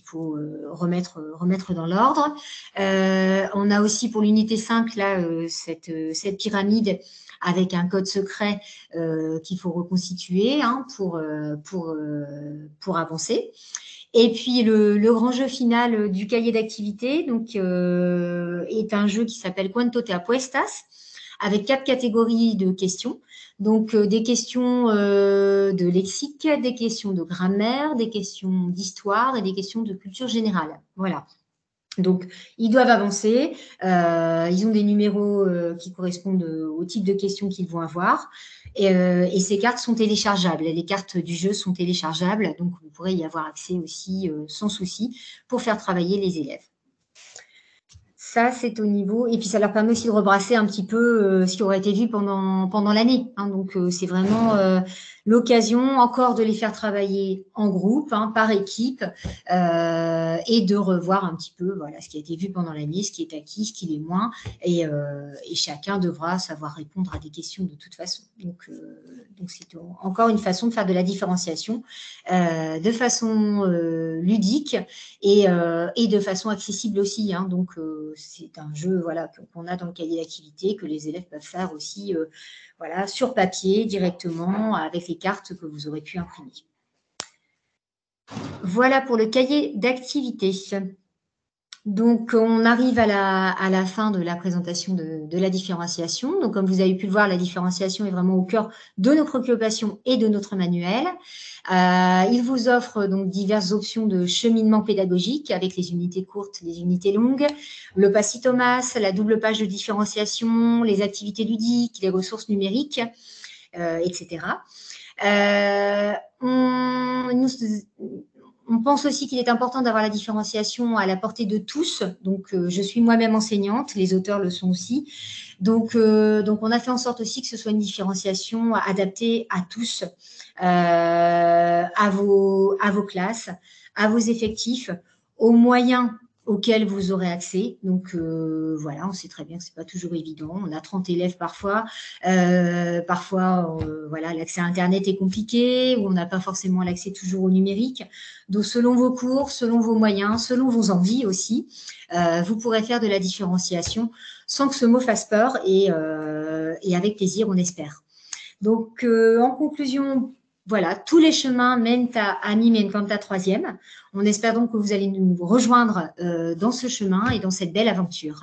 faut remettre dans l'ordre. On a aussi pour l'unité 5 là, cette pyramide avec un code secret qu'il faut reconstituer pour avancer. Et puis, le grand jeu final du cahier d'activité est un jeu qui s'appelle Cuento te apuestas, avec 4 catégories de questions. Donc, des questions de lexique, des questions de grammaire, des questions d'histoire et des questions de culture générale. Voilà. Donc, ils doivent avancer. Ils ont des numéros qui correspondent au type de questions qu'ils vont avoir. Et ces cartes sont téléchargeables. Les cartes du jeu sont téléchargeables. Donc, vous pourrez y avoir accès aussi sans souci pour faire travailler les élèves. Ça, c'est au niveau… Et puis, ça leur permet aussi de rebrasser un petit peu ce qui aurait été vu pendant l'année. Donc, c'est vraiment… l'occasion encore de les faire travailler en groupe, hein, par équipe, et de revoir un petit peu voilà, ce qui a été vu pendant l'année, ce qui est acquis, ce qui l'est moins, et chacun devra savoir répondre à des questions de toute façon. Donc c'est encore une façon de faire de la différenciation de façon ludique et de façon accessible aussi. Hein. Donc, c'est un jeu voilà, qu'on a dans le cahier d'activité, que les élèves peuvent faire aussi voilà, sur papier directement avec les cartes que vous aurez pu imprimer. Voilà pour le cahier d'activité. Donc, on arrive à la fin de la présentation de la différenciation. Donc, comme vous avez pu le voir, la différenciation est vraiment au cœur de nos préoccupations et de notre manuel. Il vous offre donc diverses options de cheminement pédagogique avec les unités courtes, les unités longues, le Passy-Thomas, la double page de différenciation, les activités ludiques, les ressources numériques, etc. On pense aussi qu'il est important d'avoir la différenciation à la portée de tous. Donc, je suis moi-même enseignante, les auteurs le sont aussi. Donc, on a fait en sorte aussi que ce soit une différenciation adaptée à tous, à vos classes, à vos effectifs, aux moyens auxquels vous aurez accès. Donc, voilà, on sait très bien que ce n'est pas toujours évident. On a 30 élèves parfois. Voilà, l'accès à Internet est compliqué ou on n'a pas forcément l'accès toujours au numérique. Donc, selon vos cours, selon vos moyens, selon vos envies aussi, vous pourrez faire de la différenciation sans que ce mot fasse peur et avec plaisir, on espère. Donc, en conclusion, voilà, tous les chemins mènent à Amim Nkanta 3e. On espère donc que vous allez nous rejoindre dans ce chemin et dans cette belle aventure.